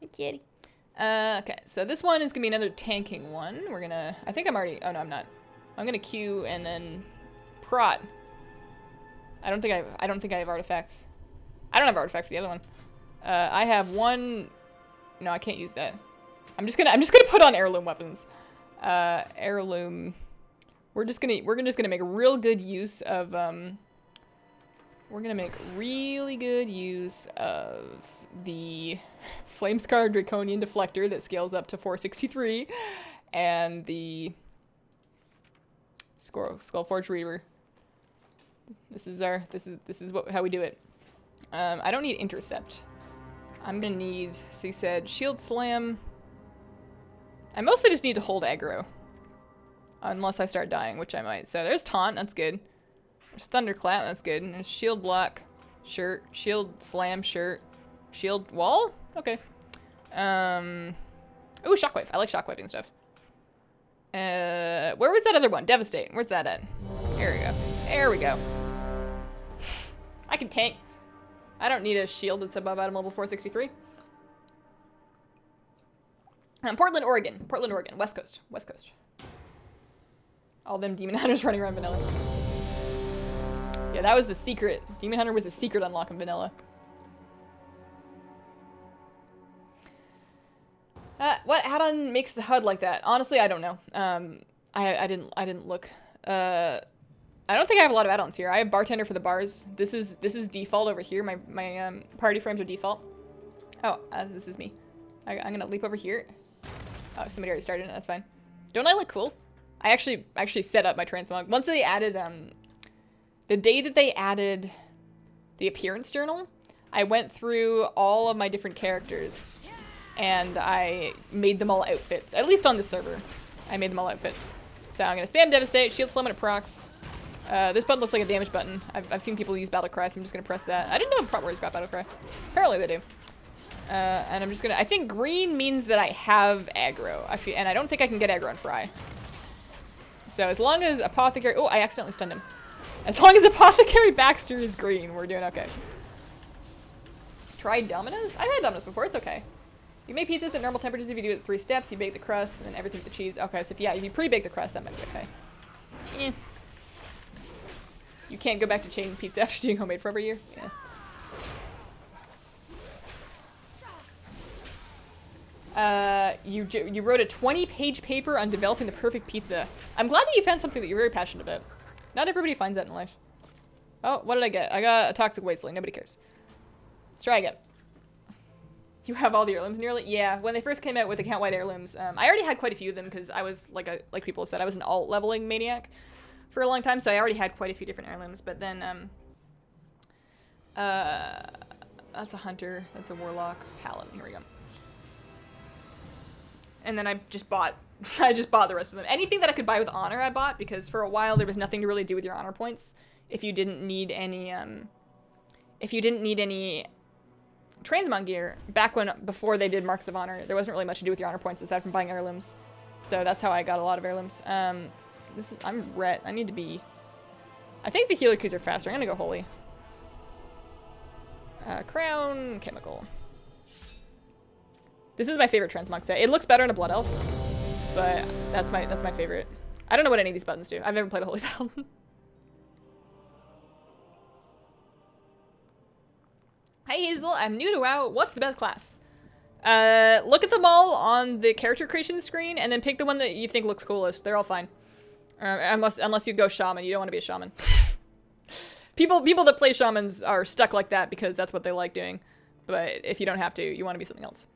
Hey, kitty. Okay, so this one is gonna be another tanking one. We're gonna, I think I'm already, oh no, I'm not. I'm gonna Q and then prot. I don't think I have artifacts. I don't have artifacts for the other one. I have one, no, I can't use that. I'm just gonna put on heirloom weapons. Heirloom, we're just gonna make real good use of, we're gonna make really good use of the Flamescar Draconian Deflector that scales up to 463, and the Skullforge Reaver. This is how we do it. I don't need intercept. I'm gonna need, so he said, shield slam. I mostly just need to hold aggro, unless I start dying, which I might. So there's taunt, that's good. There's thunderclap, that's good. And there's shield block, shirt, shield slam, shirt, shield wall. Okay. Ooh, shockwave. I like shockwaving stuff. Where was that other one? Devastate. Where's that at? There we go. There we go. I can tank. I don't need a shield that's above item level 463. Portland, Oregon. Portland, Oregon. West Coast. West Coast. All them Demon Hunters running around vanilla. Yeah, that was the secret. Demon Hunter was a secret unlock in vanilla. What add-on makes the HUD like that? Honestly, I don't know. I didn't look. I don't think I have a lot of add-ons here. I have bartender for the bars. This is default over here. My party frames are default. Oh, this is me. I'm gonna leap over here. Oh, somebody already started it. That's fine. Don't I look cool? I actually set up my transmog. Once they added the day that they added the appearance journal, I went through all of my different characters and I made them all outfits. At least on the server, I made them all outfits. So I'm gonna spam devastate, shield slam, and a procs. This button looks like a damage button. I've seen people use battle cry, so I'm just gonna press that. I didn't know prop warriors got battle cry. Apparently they do. And I'm just gonna, I think green means that I have aggro. And I don't think I can get aggro on Fry. So as long as Apothecary, oh, I accidentally stunned him. As long as Apothecary Baxter is green, we're doing okay. Try Domino's? I've had Domino's before, it's okay. You make pizzas at normal temperatures if you do it 3 steps. You bake the crust and then everything with the cheese. Okay, so if you pre-bake the crust, that might be okay. Eh. You can't go back to chain pizza after doing homemade for over a year? Yeah. You wrote a 20-page paper on developing the perfect pizza. I'm glad that you found something that you're very passionate about. Not everybody finds that in life. Oh, what did I get? I got a toxic wasteland. Nobody cares. Let's try again. You have all the heirlooms nearly? Yeah, when they first came out with account-wide heirlooms, I already had quite a few of them because I was, like people have said, I was an alt-leveling maniac for a long time, so I already had quite a few different heirlooms, but then, that's a hunter, that's a warlock, Paladin, here we go. And then I just bought the rest of them. Anything that I could buy with honor, I bought, because for a while there was nothing to really do with your honor points. If you didn't need any Transmog gear, before they did Marks of Honor, there wasn't really much to do with your honor points aside from buying heirlooms. So that's how I got a lot of heirlooms. I'm ret. I need to be I think the healer keys are faster. I'm gonna go holy. Crown, chemical. This is my favorite transmog set. It looks better in a blood elf, but that's my favorite. I don't know what any of these buttons do. I've never played a holy Paladin. Hi Hazel, I'm new to WoW. What's the best class? Look at them all on the character creation screen and then pick the one that you think looks coolest. They're all fine. Unless you go shaman. You don't want to be a shaman. People that play shamans are stuck like that because that's what they like doing. But if you don't have to, you want to be something else.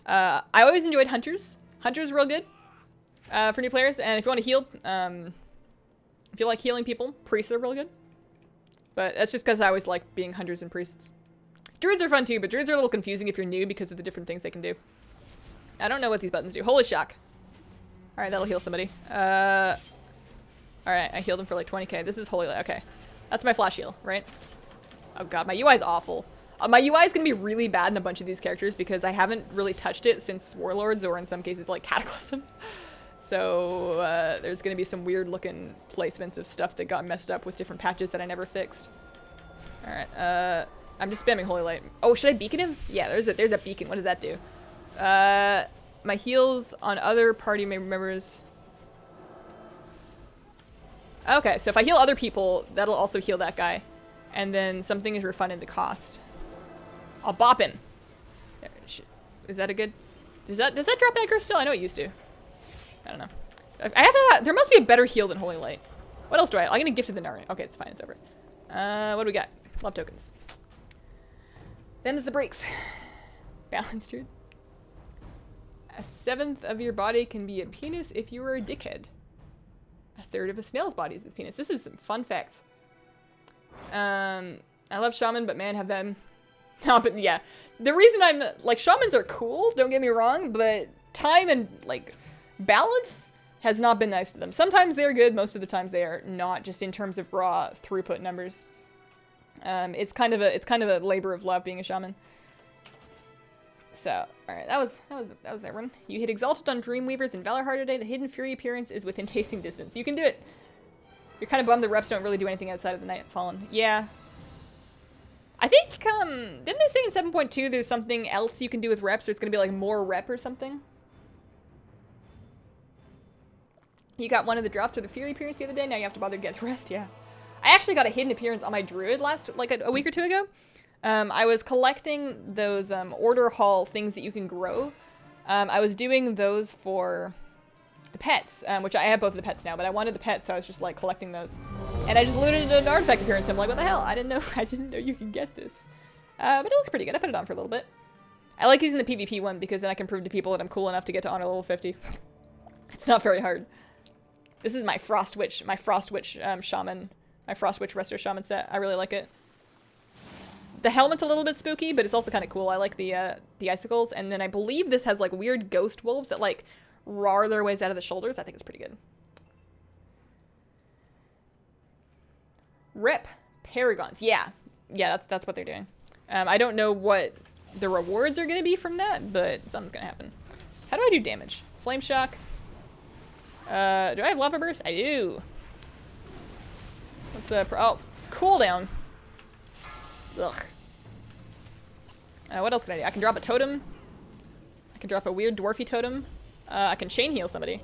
I always enjoyed hunters. Hunters are real good for new players. And if you want to heal, if you like healing people, priests are real good. But that's just because I always like being hunters and priests. Druids are fun too, but druids are a little confusing if you're new because of the different things they can do. I don't know what these buttons do. Holy shock. Alright, that'll heal somebody. Alright, I healed him for like 20k. This is holy. Okay. That's my flash heal, right? Oh god, my UI is awful. My UI is going to be really bad in a bunch of these characters because I haven't really touched it since Warlords or in some cases like Cataclysm. So there's going to be some weird looking placements of stuff that got messed up with different patches that I never fixed. Alright, I'm just spamming Holy Light. Oh, should I beacon him? Yeah, there's a beacon. What does that do? My heals on other party members. Okay, so if I heal other people, that'll also heal that guy. And then something is refunded the cost. I'll bop him. Is that a good... Does that drop aggro still? I know it used to. I don't know. I have to... There must be a better heal than Holy Light. What else do I'm gonna gift to the Narn. Okay, it's fine. It's over. What do we got? Love tokens. Them's the breaks. Balance, dude. A seventh of your body can be a penis if you were a dickhead. A third of a snail's body is his penis. This is some fun facts. I love shaman, but man, have them. No, but yeah. The reason I'm like, shamans are cool, don't get me wrong, but time and like balance has not been nice to them. Sometimes they're good, most of the times they are not, just in terms of raw throughput numbers. It's kind of a labor of love being a shaman. So, alright, that was that one. You hit Exalted on Dreamweavers and Valorheart today. The Hidden Fury appearance is within tasting distance. You can do it. You're kind of bummed the reps don't really do anything outside of the Nightfallen. Yeah. I think, didn't they say in 7.2 there's something else you can do with reps, or it's gonna be like more rep or something? You got one of the drops for the Fury appearance the other day, now you have to bother to get the rest, yeah. I actually got a hidden appearance on my druid like a week or two ago. I was collecting those order hall things that you can grow. I was doing those for the pets, which I have both of the pets now, but I wanted the pets, so I was just like collecting those. And I just looted an artifact appearance. I'm like, what the hell? I didn't know you can get this. But it looks pretty good. I put it on for a little bit. I like using the PvP one because then I can prove to people that I'm cool enough to get to honor level 50. It's not very hard. This is my Frost Witch shaman. My Frost Witch Resto Shaman set. I really like it. The helmet's a little bit spooky, but it's also kind of cool. I like the icicles. And then I believe this has like weird ghost wolves that like roar their ways out of the shoulders. I think it's pretty good. Rip. Paragons. Yeah. Yeah, that's what they're doing. I don't know what the rewards are going to be from that, but something's going to happen. How do I do damage? Flame Shock. Do I have Lava Burst? I do. Let's, oh, cooldown. Ugh. What else can I do? I can drop a totem. I can drop a weird dwarfy totem. I can chain heal somebody.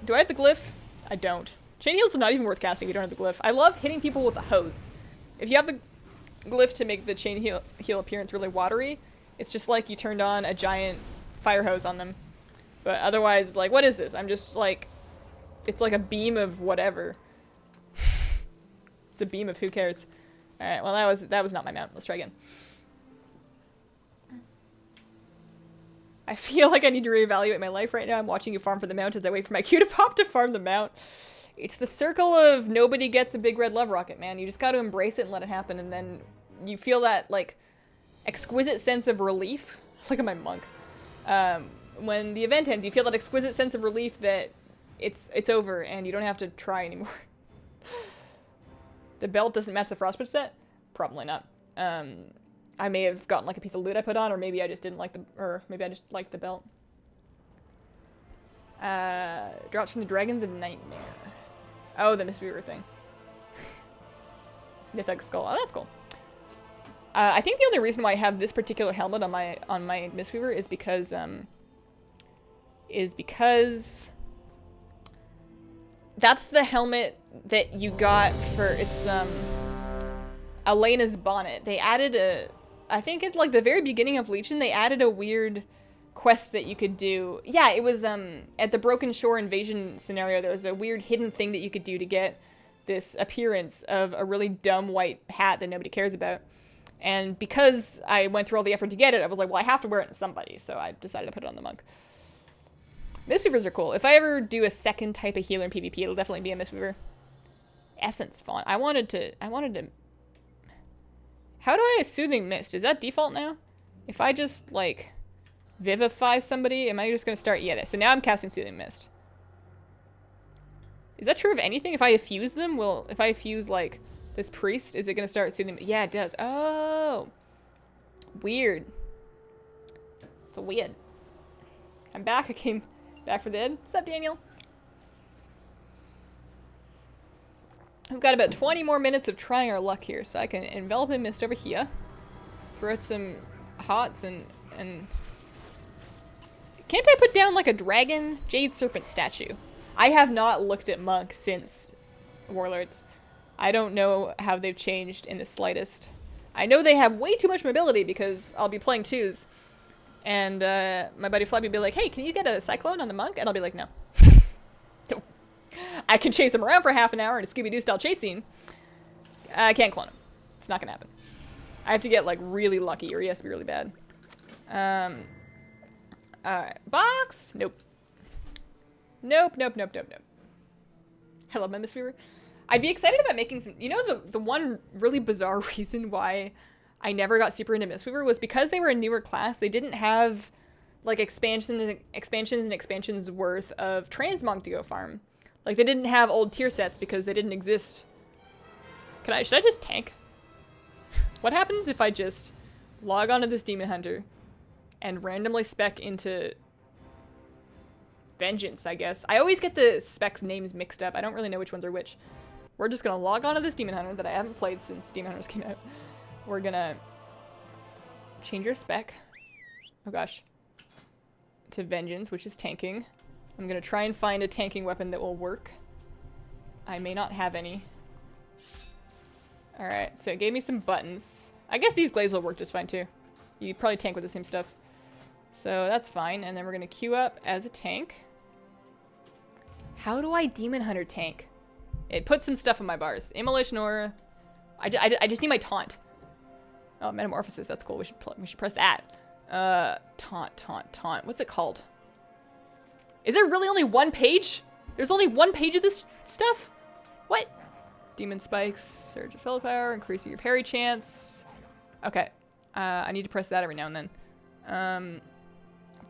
Do I have the glyph? I don't. Chain heal's not even worth casting if you don't have the glyph. I love hitting people with the hose. If you have the glyph to make the chain heal appearance really watery, it's just like you turned on a giant fire hose on them. But otherwise, like, what is this? I'm just like, it's like a beam of whatever. It's a beam of who cares. Alright, well that was not my mount. Let's try again. I feel like I need to reevaluate my life right now. I'm watching you farm for the mount as I wait for my Q to pop to farm the mount. It's the circle of nobody gets a big red love rocket, man. You just gotta embrace it and let it happen, and then you feel that, like, exquisite sense of relief. Look at my monk. When the event ends, you feel that exquisite sense of relief that it's over and you don't have to try anymore. The belt doesn't match the Frostwitch set? Probably not. I may have gotten like a piece of loot I put on, or maybe I just didn't like maybe I just liked the belt. Drops from the Dragons of Nightmare. Oh, the Mistweaver thing. Mythic skull. Oh, that's cool. I think the only reason why I have this particular helmet on my Mistweaver is because that's the helmet that you got for it's Elena's bonnet. They added I think it's like the very beginning of Legion, they added a weird quest that you could do. Yeah, it was at the Broken Shore invasion scenario, there was a weird hidden thing that you could do to get this appearance of a really dumb white hat that nobody cares about. And because I went through all the effort to get it, I was like, well, I have to wear it on somebody, so I decided to put it on the monk. Mistweavers are cool. If I ever do a second type of healer in PvP, it'll definitely be a Mistweaver. Essence font. I wanted to... How do I Soothing Mist? Is that default now? If I just, like, vivify somebody, am I just going to start... Yeah, so now I'm casting Soothing Mist. Is that true of anything? If I effuse them, if I effuse, like, this priest, is it going to start soothing? Yeah, it does. Oh. Weird. It's a weird. I'm back. I came back for the ed. What's up, Daniel? We've got about 20 more minutes of trying our luck here, so I can envelop in mist over here. Throw out some hots and... Can't I put down, like, a dragon jade serpent statue? I have not looked at Monk since Warlords. I don't know how they've changed in the slightest. I know they have way too much mobility because I'll be playing 2s. And my buddy Flappy will be like, hey, can you get a Cyclone on the Monk? And I'll be like, no. Nope. I can chase him around for half an hour in a Scooby-Doo style chase scene. I can't clone him. It's not going to happen. I have to get, like, really lucky or he has to be really bad. Alright. Box? Nope. Nope. I love my Mistweaver. I'd be excited about making some... You know, the one really bizarre reason why I never got super into Mistweaver was because they were a newer class. They didn't have, like, expansions and expansions worth of Transmog to go farm. Like, they didn't have old tier sets because they didn't exist. Should I just tank? What happens if I just log onto this Demon Hunter and randomly spec into... Vengeance, I guess. I always get the specs names mixed up. I don't really know which ones are which. We're just gonna log on to this Demon Hunter that I haven't played since Demon Hunters came out. We're gonna change your spec. Oh gosh. To Vengeance, which is tanking. I'm gonna try and find a tanking weapon that will work. I may not have any. Alright, so it gave me some buttons. I guess these glaives will work just fine too. You probably tank with the same stuff. So that's fine. And then we're gonna queue up as a tank. How do I Demon Hunter tank? It puts some stuff in my bars. Immolation Aura. I just need my taunt. Oh, Metamorphosis. That's cool. We should press that. Taunt. What's it called? Is there really only one page? There's only one page of this stuff? What? Demon Spikes. Surge of Firepower. Increasing your parry chance. Okay. I need to press that every now and then.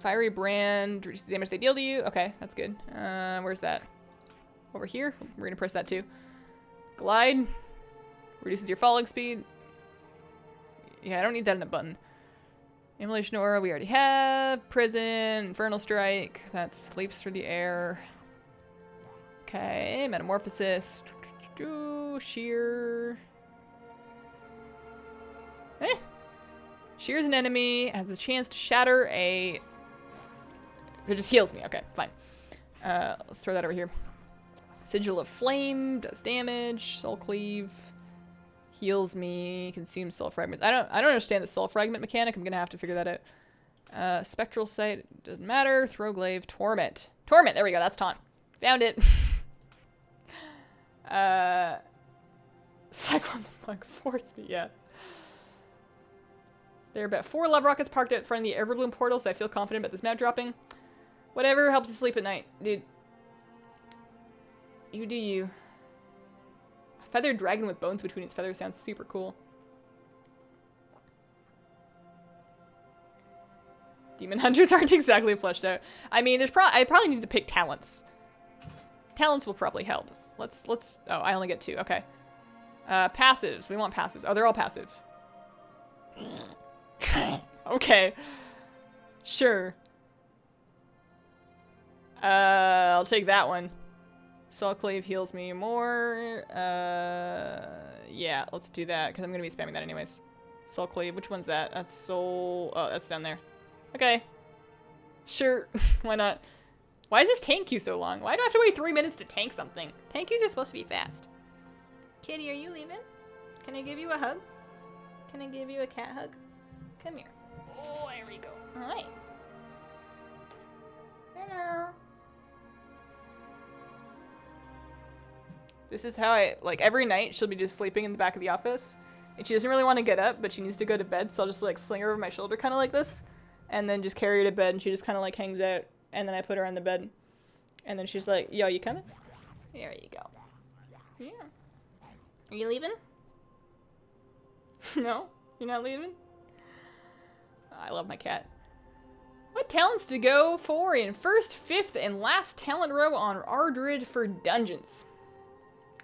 Fiery Brand, reduces the damage they deal to you. Okay, that's good. Where's that? Over here? We're gonna press that too. Glide. Reduces your falling speed. Yeah, I don't need that in a button. Immolation Aura, we already have. Prison, Infernal Strike. That sleeps through the air. Okay, Metamorphosis. Shear. Shears an enemy, has a chance to shatter a... It just heals me. Okay, fine. Let's throw that over here. Sigil of Flame, does damage. Soul Cleave, heals me. Consumes soul fragments. I don't understand the soul fragment mechanic. I'm gonna have to figure that out. Spectral Sight, doesn't matter. Throw Glaive, Torment. Torment, there we go, that's taunt. Found it. Cyclone the Monk, force me, yeah. There are about 4 love rockets parked out front of the Everbloom portal, so I feel confident about this mount dropping. Whatever helps you sleep at night. Dude. You do you. A feathered dragon with bones between its feathers sounds super cool. Demon hunters aren't exactly fleshed out. I mean, I probably need to pick talents. Talents will probably help. Let's, oh, I only get 2, okay. Passives, we want passives. Oh, they're all passive. Okay. Sure. I'll take that one. Soul Cleave heals me more. Yeah, let's do that, because I'm going to be spamming that anyways. Soul Cleave, which one's that? That's Soul... Oh, that's down there. Okay. Sure, why not? Why does this tank queue so long? Why do I have to wait 3 minutes to tank something? Tank queues are supposed to be fast. Kitty, are you leaving? Can I give you a hug? Can I give you a cat hug? Come here. Oh, there we go. Alright. Hello. This is how I, like, every night she'll be just sleeping in the back of the office. And she doesn't really want to get up, but she needs to go to bed, so I'll just, like, sling her over my shoulder kind of like this. And then just carry her to bed, and she just kind of, like, hangs out. And then I put her on the bed. And then she's like, yo, you coming? There you go. Yeah. Are you leaving? No? You're not leaving? I love my cat. What talents to go for in first, fifth, and last talent row on Ardrid for dungeons?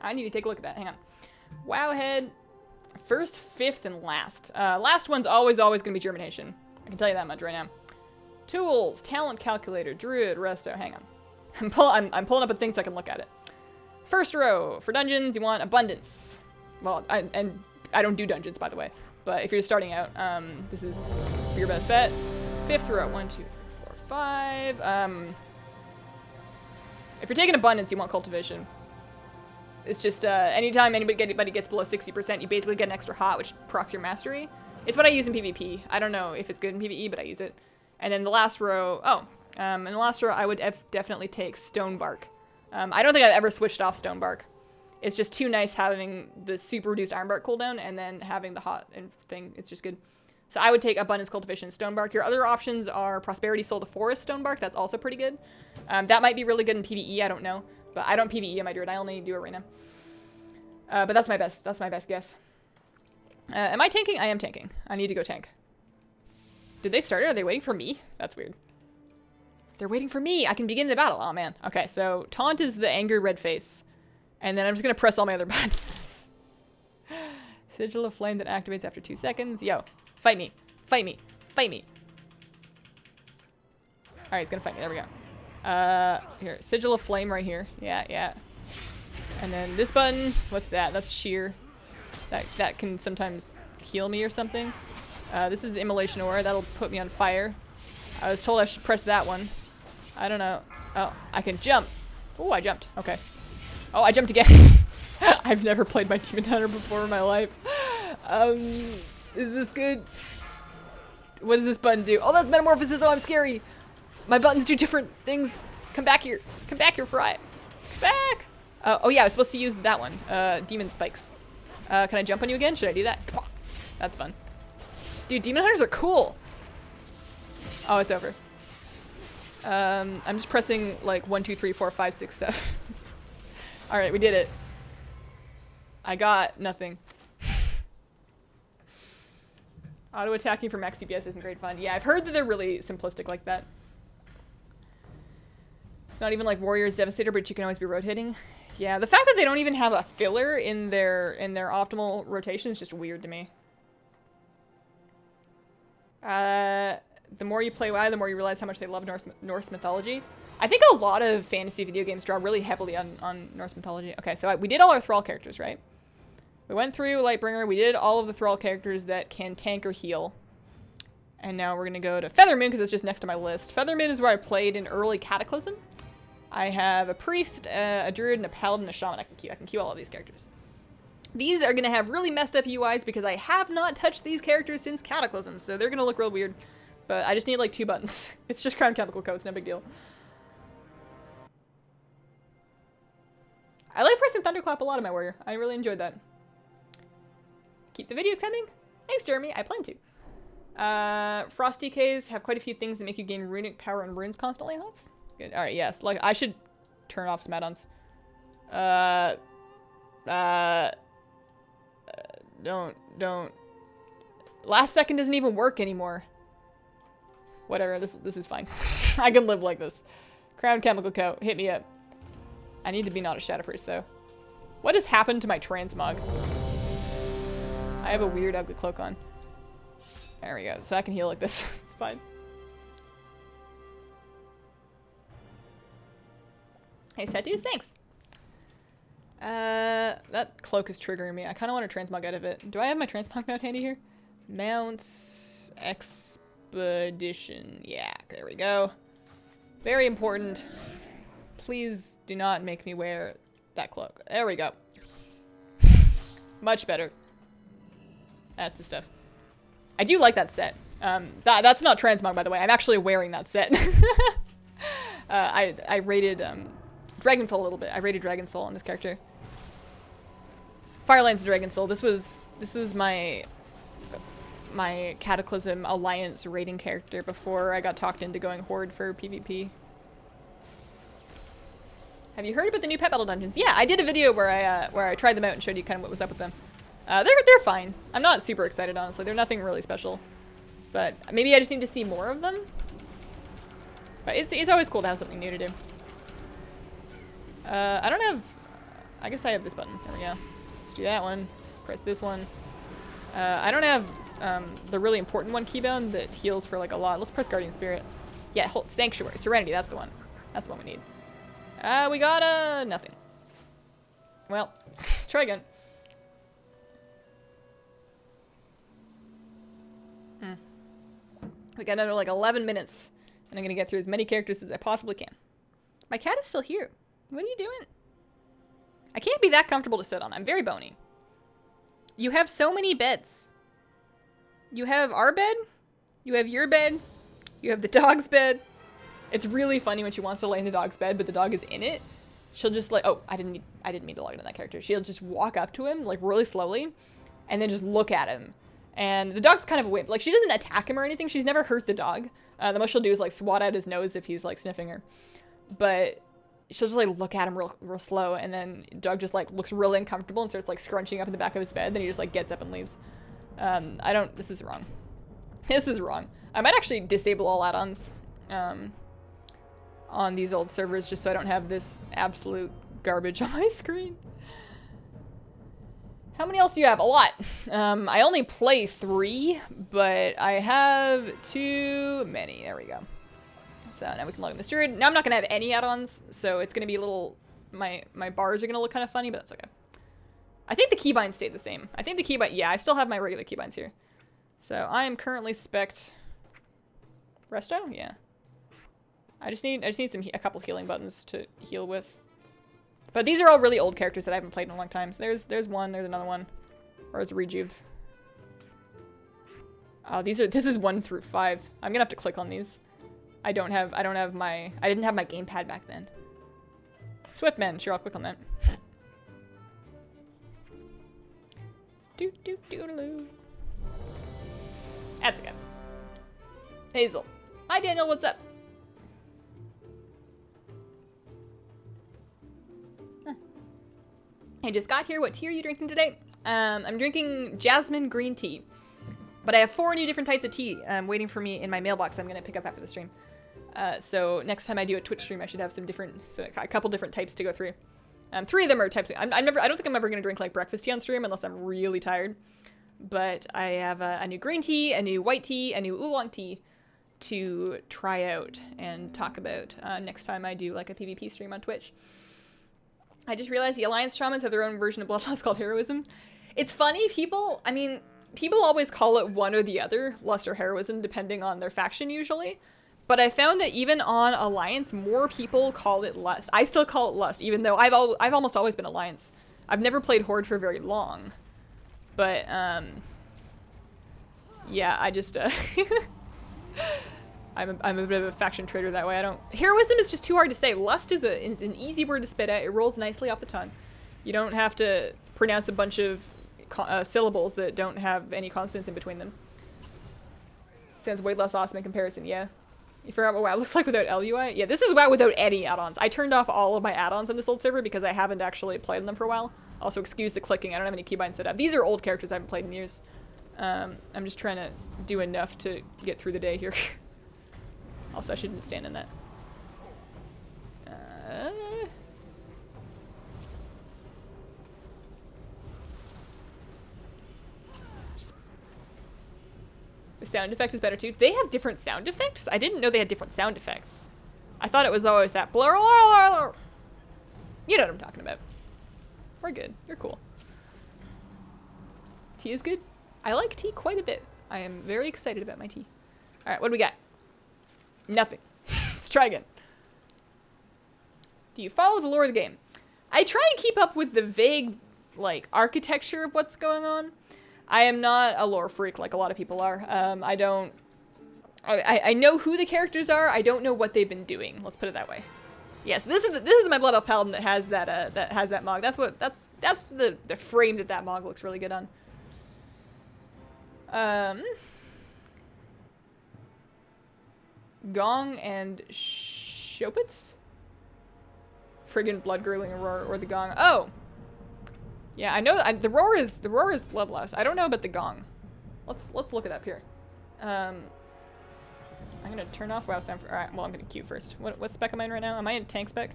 I need to take a look at that. Hang on. Wowhead. First, fifth, and last. Last one's always going to be Germination. I can tell you that much right now. Tools, talent calculator, druid, resto. Hang on. I'm pulling up a thing so I can look at it. First row for dungeons, you want abundance. Well, I don't do dungeons, by the way. But if you're starting out, this is your best bet. Fifth row, 1, 2, 3, 4, 5. If you're taking abundance, you want cultivation. It's just anytime anybody gets below 60%, you basically get an extra hot, which procs your mastery. It's what I use in PvP. I don't know if it's good in PvE, but I use it. And then the last row, in the last row, I would definitely take Stonebark. I don't think I've ever switched off Stonebark. It's just too nice having the super reduced Ironbark cooldown and then having the hot thing. It's just good. So I would take Abundance, Cultivation, Stonebark. Your other options are Prosperity, Soul the Forest, Stonebark. That's also pretty good. That might be really good in PvE. I don't know. But I don't PvE in my druid. I only do arena. But that's my best. That's my best guess. Am I tanking? I am tanking. I need to go tank. Did they start it? Are they waiting for me? That's weird. They're waiting for me. I can begin the battle. Oh, man. Okay, so Taunt is the angry red face. And then I'm just going to press all my other buttons. Sigil of Flame that activates after 2 seconds. Yo, fight me. Fight me. Fight me. Alright, he's going to fight me. There we go. Here. Sigil of Flame right here. Yeah, yeah. And then this button. What's that? That's Sheer. That can sometimes heal me or something. This is Immolation Aura. That'll put me on fire. I was told I should press that one. I don't know. Oh, I can jump. Oh, I jumped. Okay. Oh, I jumped again. I've never played my Demon Hunter before in my life. Is this good? What does this button do? Oh, that's Metamorphosis. Oh, I'm scary. My buttons do different things. Come back here. Come back here, Fry. Come back. Oh, yeah, I was supposed to use that one. Demon Spikes. Can I jump on you again? Should I do that? That's fun. Dude, Demon Hunters are cool. Oh, it's over. I'm just pressing like 1, 2, 3, 4, 5, 6, 7. All right, we did it. I got nothing. Auto attacking for max DPS isn't great fun. Yeah, I've heard that they're really simplistic like that. It's not even like Warrior's Devastator, but you can always be rotating. Yeah, the fact that they don't even have a filler in their optimal rotation is just weird to me. The more you play WoW, the more you realize how much they love Norse mythology. I think a lot of fantasy video games draw really heavily on Norse mythology. Okay, so we did all our Thrall characters, right? We went through Lightbringer. We did all of the Thrall characters that can tank or heal. And now we're going to go to Feathermoon because it's just next to my list. Feathermoon is where I played in early Cataclysm. I have a Priest, a Druid, and a Paladin, and a Shaman. I can queue all of these characters. These are going to have really messed up UIs because I have not touched these characters since Cataclysm, so they're going to look real weird. But I just need like 2 buttons. It's just Crown Chemical Coats, no big deal. I like pressing Thunderclap a lot in my warrior. I really enjoyed that. Keep the video coming? Thanks, Jeremy. I plan to. Frost DKs have quite a few things that make you gain runic power and runes constantly. Oh, that's good. Alright, yes. Like, I should turn off some add-ons. Don't. Last second doesn't even work anymore. Whatever, this is fine. I can live like this. Crown Chemical Coat, hit me up. I need to be not a Shadow Priest, though. What has happened to my Transmog? I have a weird, ugly cloak on. There we go. So I can heal like this. It's fine. Hey, tattoos, thanks. That cloak is triggering me. I kind of want to transmog out of it. Do I have my transmog mount handy here? Mounts expedition. Yeah, there we go. Very important. Please do not make me wear that cloak. There we go. Much better. That's the stuff. I do like that set. That's not transmog, by the way. I'm actually wearing that set. I rated Dragon Soul a little bit. I rated Dragon Soul on this character. Fireline's Dragon Soul. This was my Cataclysm Alliance rating character before I got talked into going Horde for PvP. Have you heard about the new pet battle dungeons? Yeah, I did a video where I tried them out and showed you kind of what was up with them. They're fine. I'm not super excited, honestly. They're nothing really special, but maybe I just need to see more of them. But it's always cool to have something new to do. I don't have. I guess I have this button. There we go. Let's do that one. Let's press this one. I don't have the really important one keybound that heals for like a lot. Let's press Guardian Spirit. Yeah, hold Sanctuary, Serenity. That's the one. That's the one we need. We got nothing. Well, let's try again. We got another like 11 minutes, and I'm gonna get through as many characters as I possibly can. My cat is still here. What are you doing? I can't be that comfortable to sit on. I'm very bony. You have so many beds. You have our bed. You have your bed. You have the dog's bed. It's really funny when she wants to lay in the dog's bed, but the dog is in it. She'll just like, oh, I didn't mean to log into that character. She'll just walk up to him like really slowly, and then just look at him. And the dog's kind of a wimp. Like, she doesn't attack him or anything. She's never hurt the dog. The most she'll do is like swat at his nose if he's like sniffing her. But she'll just like look at him real slow, and then the dog just like looks really uncomfortable and starts like scrunching up in the back of his bed. Then he just like gets up and leaves. This is wrong. This is wrong. I might actually disable all add-ons on these old servers just so I don't have this absolute garbage on my screen. How many else do you have? A lot. I only play 3, but I have too many. There we go. So now we can log in this druid. Now I'm not gonna have any add-ons, so it's gonna be a little, my bars are gonna look kind of funny, but that's okay. I think the keybinds stayed the same. I think the keybind, yeah, I still have my regular keybinds here. So I am currently spec'd Resto, yeah. I just need a couple healing buttons to heal with. But these are all really old characters that I haven't played in a long time. So there's one, there's another one. Or is Rejuve. Oh, this is 1 through 5. I'm gonna have to click on these. I didn't have my gamepad back then. Swiftman, sure, I'll click on that. Doo-doo-doo-doo. That's okay. Hazel. Hi Daniel, what's up? I just got here. What tea are you drinking today? I'm drinking jasmine green tea. But I have 4 new different types of tea waiting for me in my mailbox I'm going to pick up after the stream. So next time I do a Twitch stream, I should have some different, a couple different types to go through. 3 of them are types. I don't think I'm ever going to drink like breakfast tea on stream unless I'm really tired. But I have a new green tea, a new white tea, a new oolong tea to try out and talk about next time I do like a PvP stream on Twitch. I just realized the Alliance Shamans have their own version of Bloodlust called Heroism. It's funny, people always call it one or the other, Lust or Heroism, depending on their faction usually. But I found that even on Alliance, more people call it Lust. I still call it Lust, even though I've almost always been Alliance. I've never played Horde for very long. But, yeah, I just, I'm a bit of a faction trader that way. Heroism is just too hard to say. Lust is an easy word to spit out. It rolls nicely off the tongue. You don't have to pronounce a bunch of syllables that don't have any consonants in between them. Sounds way less awesome in comparison, yeah. You forgot what WoW looks like without LUI? Yeah, this is WoW without any add-ons. I turned off all of my add-ons on this old server because I haven't actually played on them for a while. Also, excuse the clicking. I don't have any keybinds set up. These are old characters I haven't played in years. I'm just trying to do enough to get through the day here. Also, I shouldn't stand in that. The sound effect is better too. They have different sound effects? I didn't know they had different sound effects. I thought it was always that blur. You know what I'm talking about. We're good. You're cool. Tea is good. I like tea quite a bit. I am very excited about my tea. All right, what do we got? Nothing. Let's try again. Do you follow the lore of the game? I try and keep up with the vague, like, architecture of what's going on. I am not a lore freak like a lot of people are. I don't... I know who the characters are. I don't know what they've been doing. Let's put it that way. Yes, this is my Blood Elf Paladin that has that Mog. That's the frame that Mog looks really good on. Gong and Shopitz? Friggin' blood-gurgling roar or the gong. Oh! Yeah, I know the roar is bloodlust. I don't know about the gong. Let's look it up here. I'm gonna turn off WoW sound for, alright, well I'm gonna queue first. What spec am I in right now? Am I in tank spec?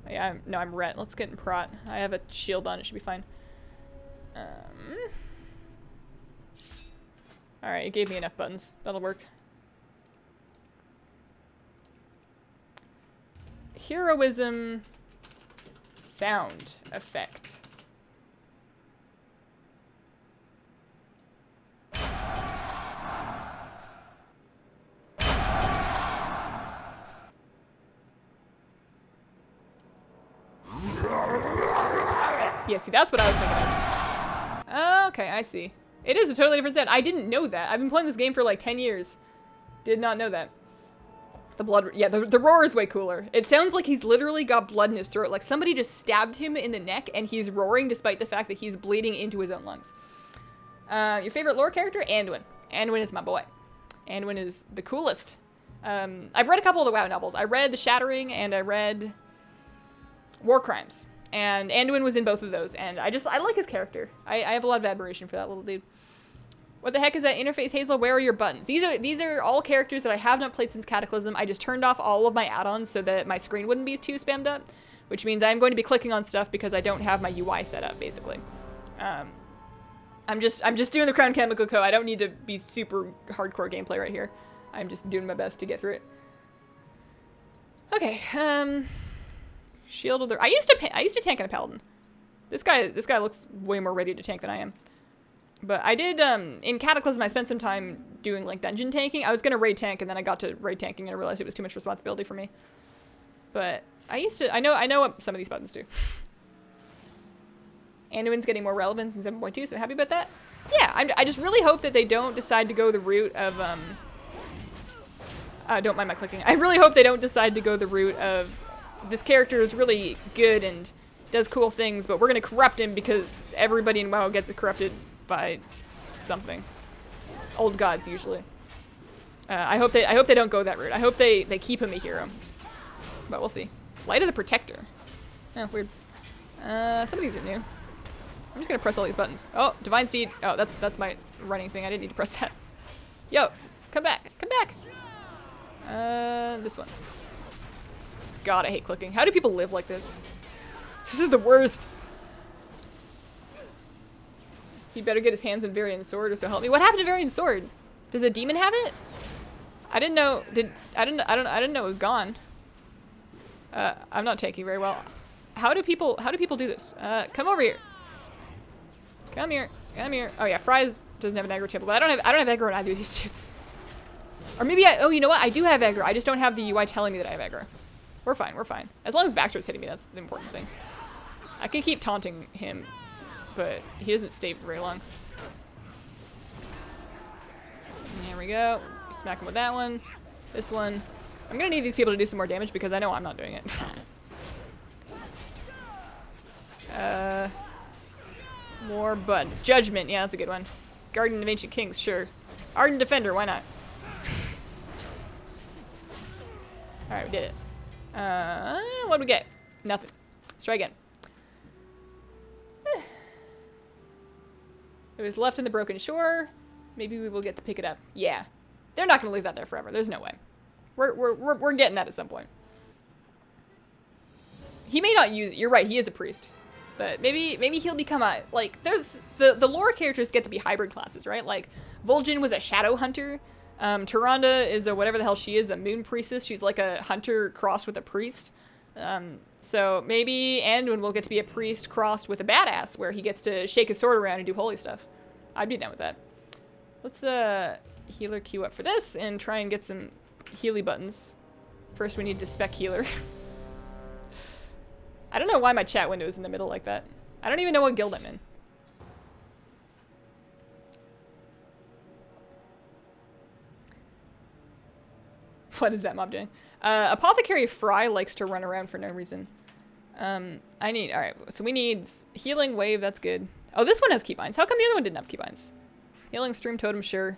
Oh, yeah, I'm ret. Let's get in prot. I have a shield on, it should be fine. Alright, it gave me enough buttons. That'll work. Heroism sound effect. Yeah, see, that's what I was thinking of. Okay, I see. It is a totally different sound. I didn't know that. I've been playing this game for like 10 years. Did not know that. The blood, yeah, the roar is way cooler. It sounds like he's literally got blood in his throat. Like somebody just stabbed him in the neck and he's roaring despite the fact that he's bleeding into his own lungs. Your favorite lore character? Anduin. Anduin is my boy. Anduin is the coolest. I've read a couple of the WoW novels. I read The Shattering and I read War Crimes. And Anduin was in both of those, and I like his character. I have a lot of admiration for that little dude. What the heck is that interface, Hazel? Where are your buttons? These are all characters that I have not played since Cataclysm. I just turned off all of my add-ons so that my screen wouldn't be too spammed up, which means I'm going to be clicking on stuff because I don't have my UI set up, basically. I'm just doing the Crown Chemical Co. I don't need to be super hardcore gameplay right here. I'm just doing my best to get through it. Okay, Shield of the... I used to tank on a Paladin. This guy looks way more ready to tank than I am. But I did, in Cataclysm, I spent some time doing, like, dungeon tanking. I was gonna raid tank, and then I got to raid tanking, and I realized it was too much responsibility for me. But I know what some of these buttons do. Anduin's getting more relevance in 7.2, so happy about that. Yeah, I just really hope that they don't decide to go the route of, don't mind my clicking. I really hope they don't decide to go the route of this character is really good and does cool things, but we're gonna corrupt him because everybody in WoW gets corrupted by something. Old gods, usually. I hope they don't go that route. I hope they keep him a hero. But we'll see. Light of the Protector. Oh, weird. Some of these are new. I'm just gonna press all these buttons. Oh, Divine Steed. Oh, that's my running thing. I didn't need to press that. Yo, come back. Come back. This one. God, I hate clicking. How do people live like this? This is the worst. He better get his hands on Varian's sword or so help me. What happened to Varian's sword? Does a demon have it? I didn't know. I didn't know it was gone. I'm not taking very well. How do people do this? Come over here. Come here. Come here. Oh yeah, Fries doesn't have an aggro table, but I don't have aggro on either of these dudes. Or maybe oh, you know what? I do have aggro. I just don't have the UI telling me that I have aggro. We're fine, we're fine. As long as Baxter's hitting me, that's the important thing. I can keep taunting him, but he doesn't stay very long. There we go. Smack him with that one. This one. I'm gonna need these people to do some more damage because I know I'm not doing it. More buttons. Judgment, yeah, that's a good one. Guardian of Ancient Kings, sure. Ardent Defender, why not? Alright, we did it. What do we get? Nothing. Let's try again. It was left in the broken shore. Maybe we will get to pick it up. Yeah. They're not going to leave that there forever. There's no way. We're getting that at some point. He may not use it. You're right. He is a priest. But maybe he'll become a, like, there's, the lore characters get to be hybrid classes, right? Like, Vol'jin was a shadow hunter. Tyrande is a whatever the hell she is, a moon priestess. She's like a hunter crossed with a priest. So maybe Anduin will get to be a priest crossed with a badass, where he gets to shake his sword around and do holy stuff. I'd be down with that. Let's healer queue up for this and try and get some healy buttons. First we need to spec healer. I don't know why my chat window is in the middle like that. I don't even know what guild I'm in. What is that mob doing? Apothecary Fry likes to run around for no reason. Alright, so we need healing wave, that's good. Oh, this one has keybinds. How come the other one didn't have keybinds? Healing stream totem, sure.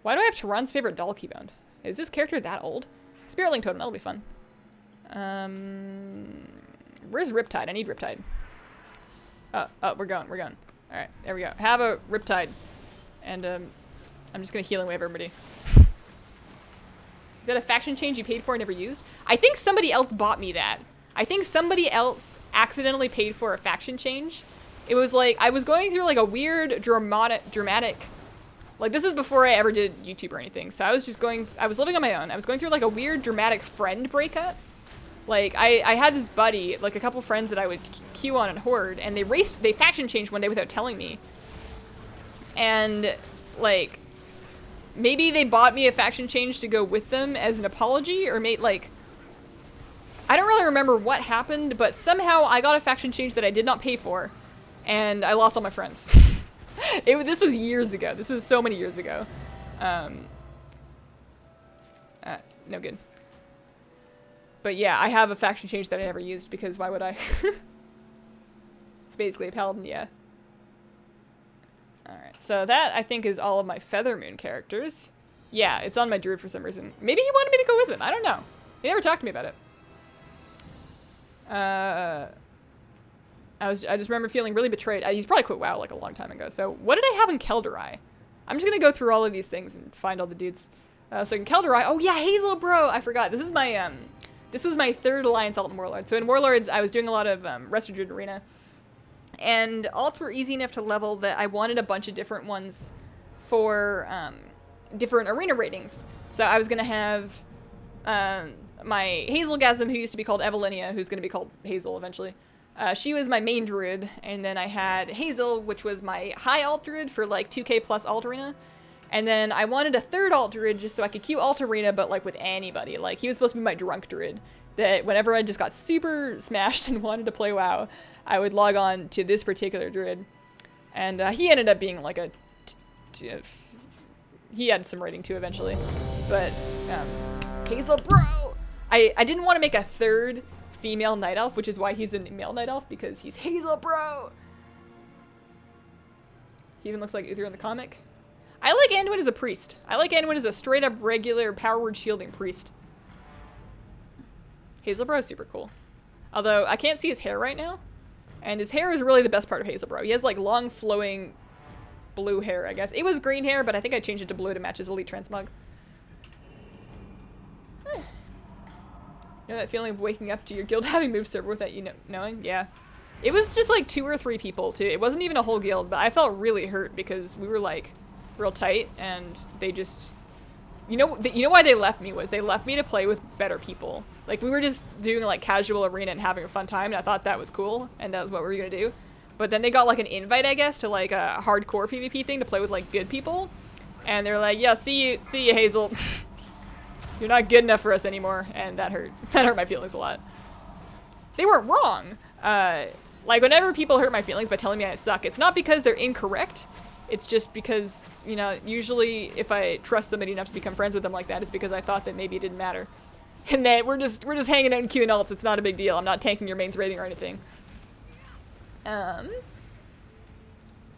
Why do I have Tehran's favorite doll keybound? Is this character that old? Spiritling totem, that'll be fun. Where's Riptide? I need Riptide. Oh, we're going. Alright, there we go. Have a Riptide. And, I'm just gonna healing wave everybody. Is that a faction change you paid for and never used? I think somebody else bought me that. I think somebody else accidentally paid for a faction change. It was like, I was going through like a weird dramatic, like this is before I ever did YouTube or anything. So I was living on my own. I was going through like a weird dramatic friend breakup. Like I had this buddy, like a couple friends that I would queue on and Horde, and they faction changed one day without telling me. And like, maybe they bought me a faction change to go with them as an apology, or I don't really remember what happened, but somehow I got a faction change that I did not pay for, and I lost all my friends. This was years ago. This was so many years ago. No good. But yeah, I have a faction change that I never used, because why would I? It's basically a paladin, yeah. Alright, so that, I think, is all of my Feathermoon characters. Yeah, it's on my druid for some reason. Maybe he wanted me to go with him. I don't know. He never talked to me about it. I just remember feeling really betrayed. He's probably quit WoW like a long time ago. So what did I have in Kelderai? I'm just gonna go through all of these things and find all the dudes. So in Kelderai, oh yeah, Hazel bro, I forgot. This is my this was my third Alliance alt in Warlords. So in Warlords, I was doing a lot of Resto Druid Arena, and alts were easy enough to level that I wanted a bunch of different ones for different arena ratings. So I was gonna have my Hazelgasm, who used to be called Evelinia, who's gonna be called Hazel eventually. She was my main druid, and then I had Hazel, which was my high alt druid for like 2k plus alt arena. And then I wanted a third alt druid just so I could queue alt arena, but like with anybody. Like he was supposed to be my drunk druid, that whenever I just got super smashed and wanted to play WoW, I would log on to this particular druid. And he ended up being like he had some rating too eventually. But Hazel bro! I didn't want to make a third female night elf, which is why he's a male night elf, because he's Hazel bro! He even looks like Uther in the comic. I like Anduin as a priest. I like Anduin as a straight up regular power word shielding priest. Hazelbro is super cool. Although I can't see his hair right now. And his hair is really the best part of Hazelbro. He has like long flowing blue hair, I guess. It was green hair, but I think I changed it to blue to match his elite transmog. You know that feeling of waking up to your guild having moved server without you knowing? Yeah. It was just like 2 or 3 people too. It wasn't even a whole guild, but I felt really hurt because we were like real tight, and they just, you know why they left me was they left me to play with better people. Like we were just doing like casual arena and having a fun time, and I thought that was cool, and that was what we were gonna do. But then they got like an invite, I guess, to like a hardcore PvP thing to play with like good people, and they're like, yeah, see you Hazel. You're not good enough for us anymore, and that hurt. That hurt my feelings a lot. They weren't wrong. Like whenever people hurt my feelings by telling me I suck, it's not because they're incorrect. It's just because, you know, usually if I trust somebody enough to become friends with them like that, it's because I thought that maybe it didn't matter. And that we're just hanging out and queuing alts. It's not a big deal. I'm not tanking your main's rating or anything.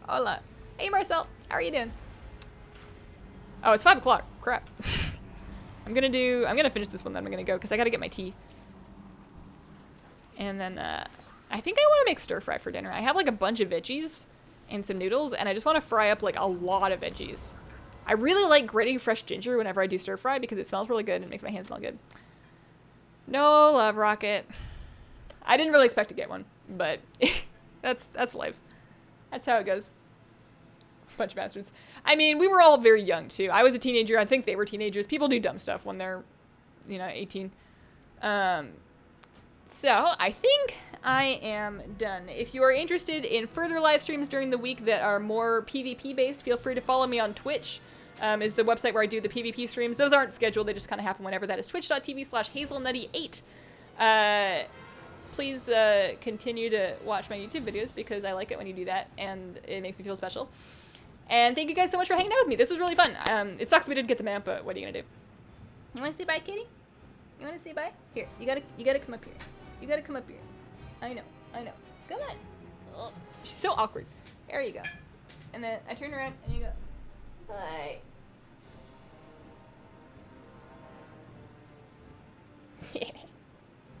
Hola. Hey Marcel, how are you doing? Oh, it's 5 o'clock. Crap. I'm gonna finish this one, then I'm gonna go because I gotta get my tea. And then I think I want to make stir fry for dinner. I have like a bunch of veggies and some noodles, and I just want to fry up like a lot of veggies. I really like grating fresh ginger whenever I do stir fry because it smells really good and it makes my hands smell good. No love rocket. I didn't really expect to get one, but that's life. That's how it goes. Bunch of bastards. I mean, we were all very young too. I was a teenager. I think they were teenagers. People do dumb stuff when they're, 18. So I think I am done. If you are interested in further live streams during the week that are more PvP based, feel free to follow me on Twitch. Is the website where I do the PvP streams. Those aren't scheduled, they just kind of happen whenever. That is twitch.tv/hazelnutty8. Please continue to watch my YouTube videos because I like it when you do that and it makes me feel special. And thank you guys so much for hanging out with me. This was really fun. It sucks we didn't get the map, but what are you gonna do? You wanna say bye, kitty? You wanna say bye? Here, you gotta come up here. You gotta come up here. I know. Come on. Oh, she's so awkward. There you go. And then I turn around and you go, hi.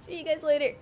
See you guys later.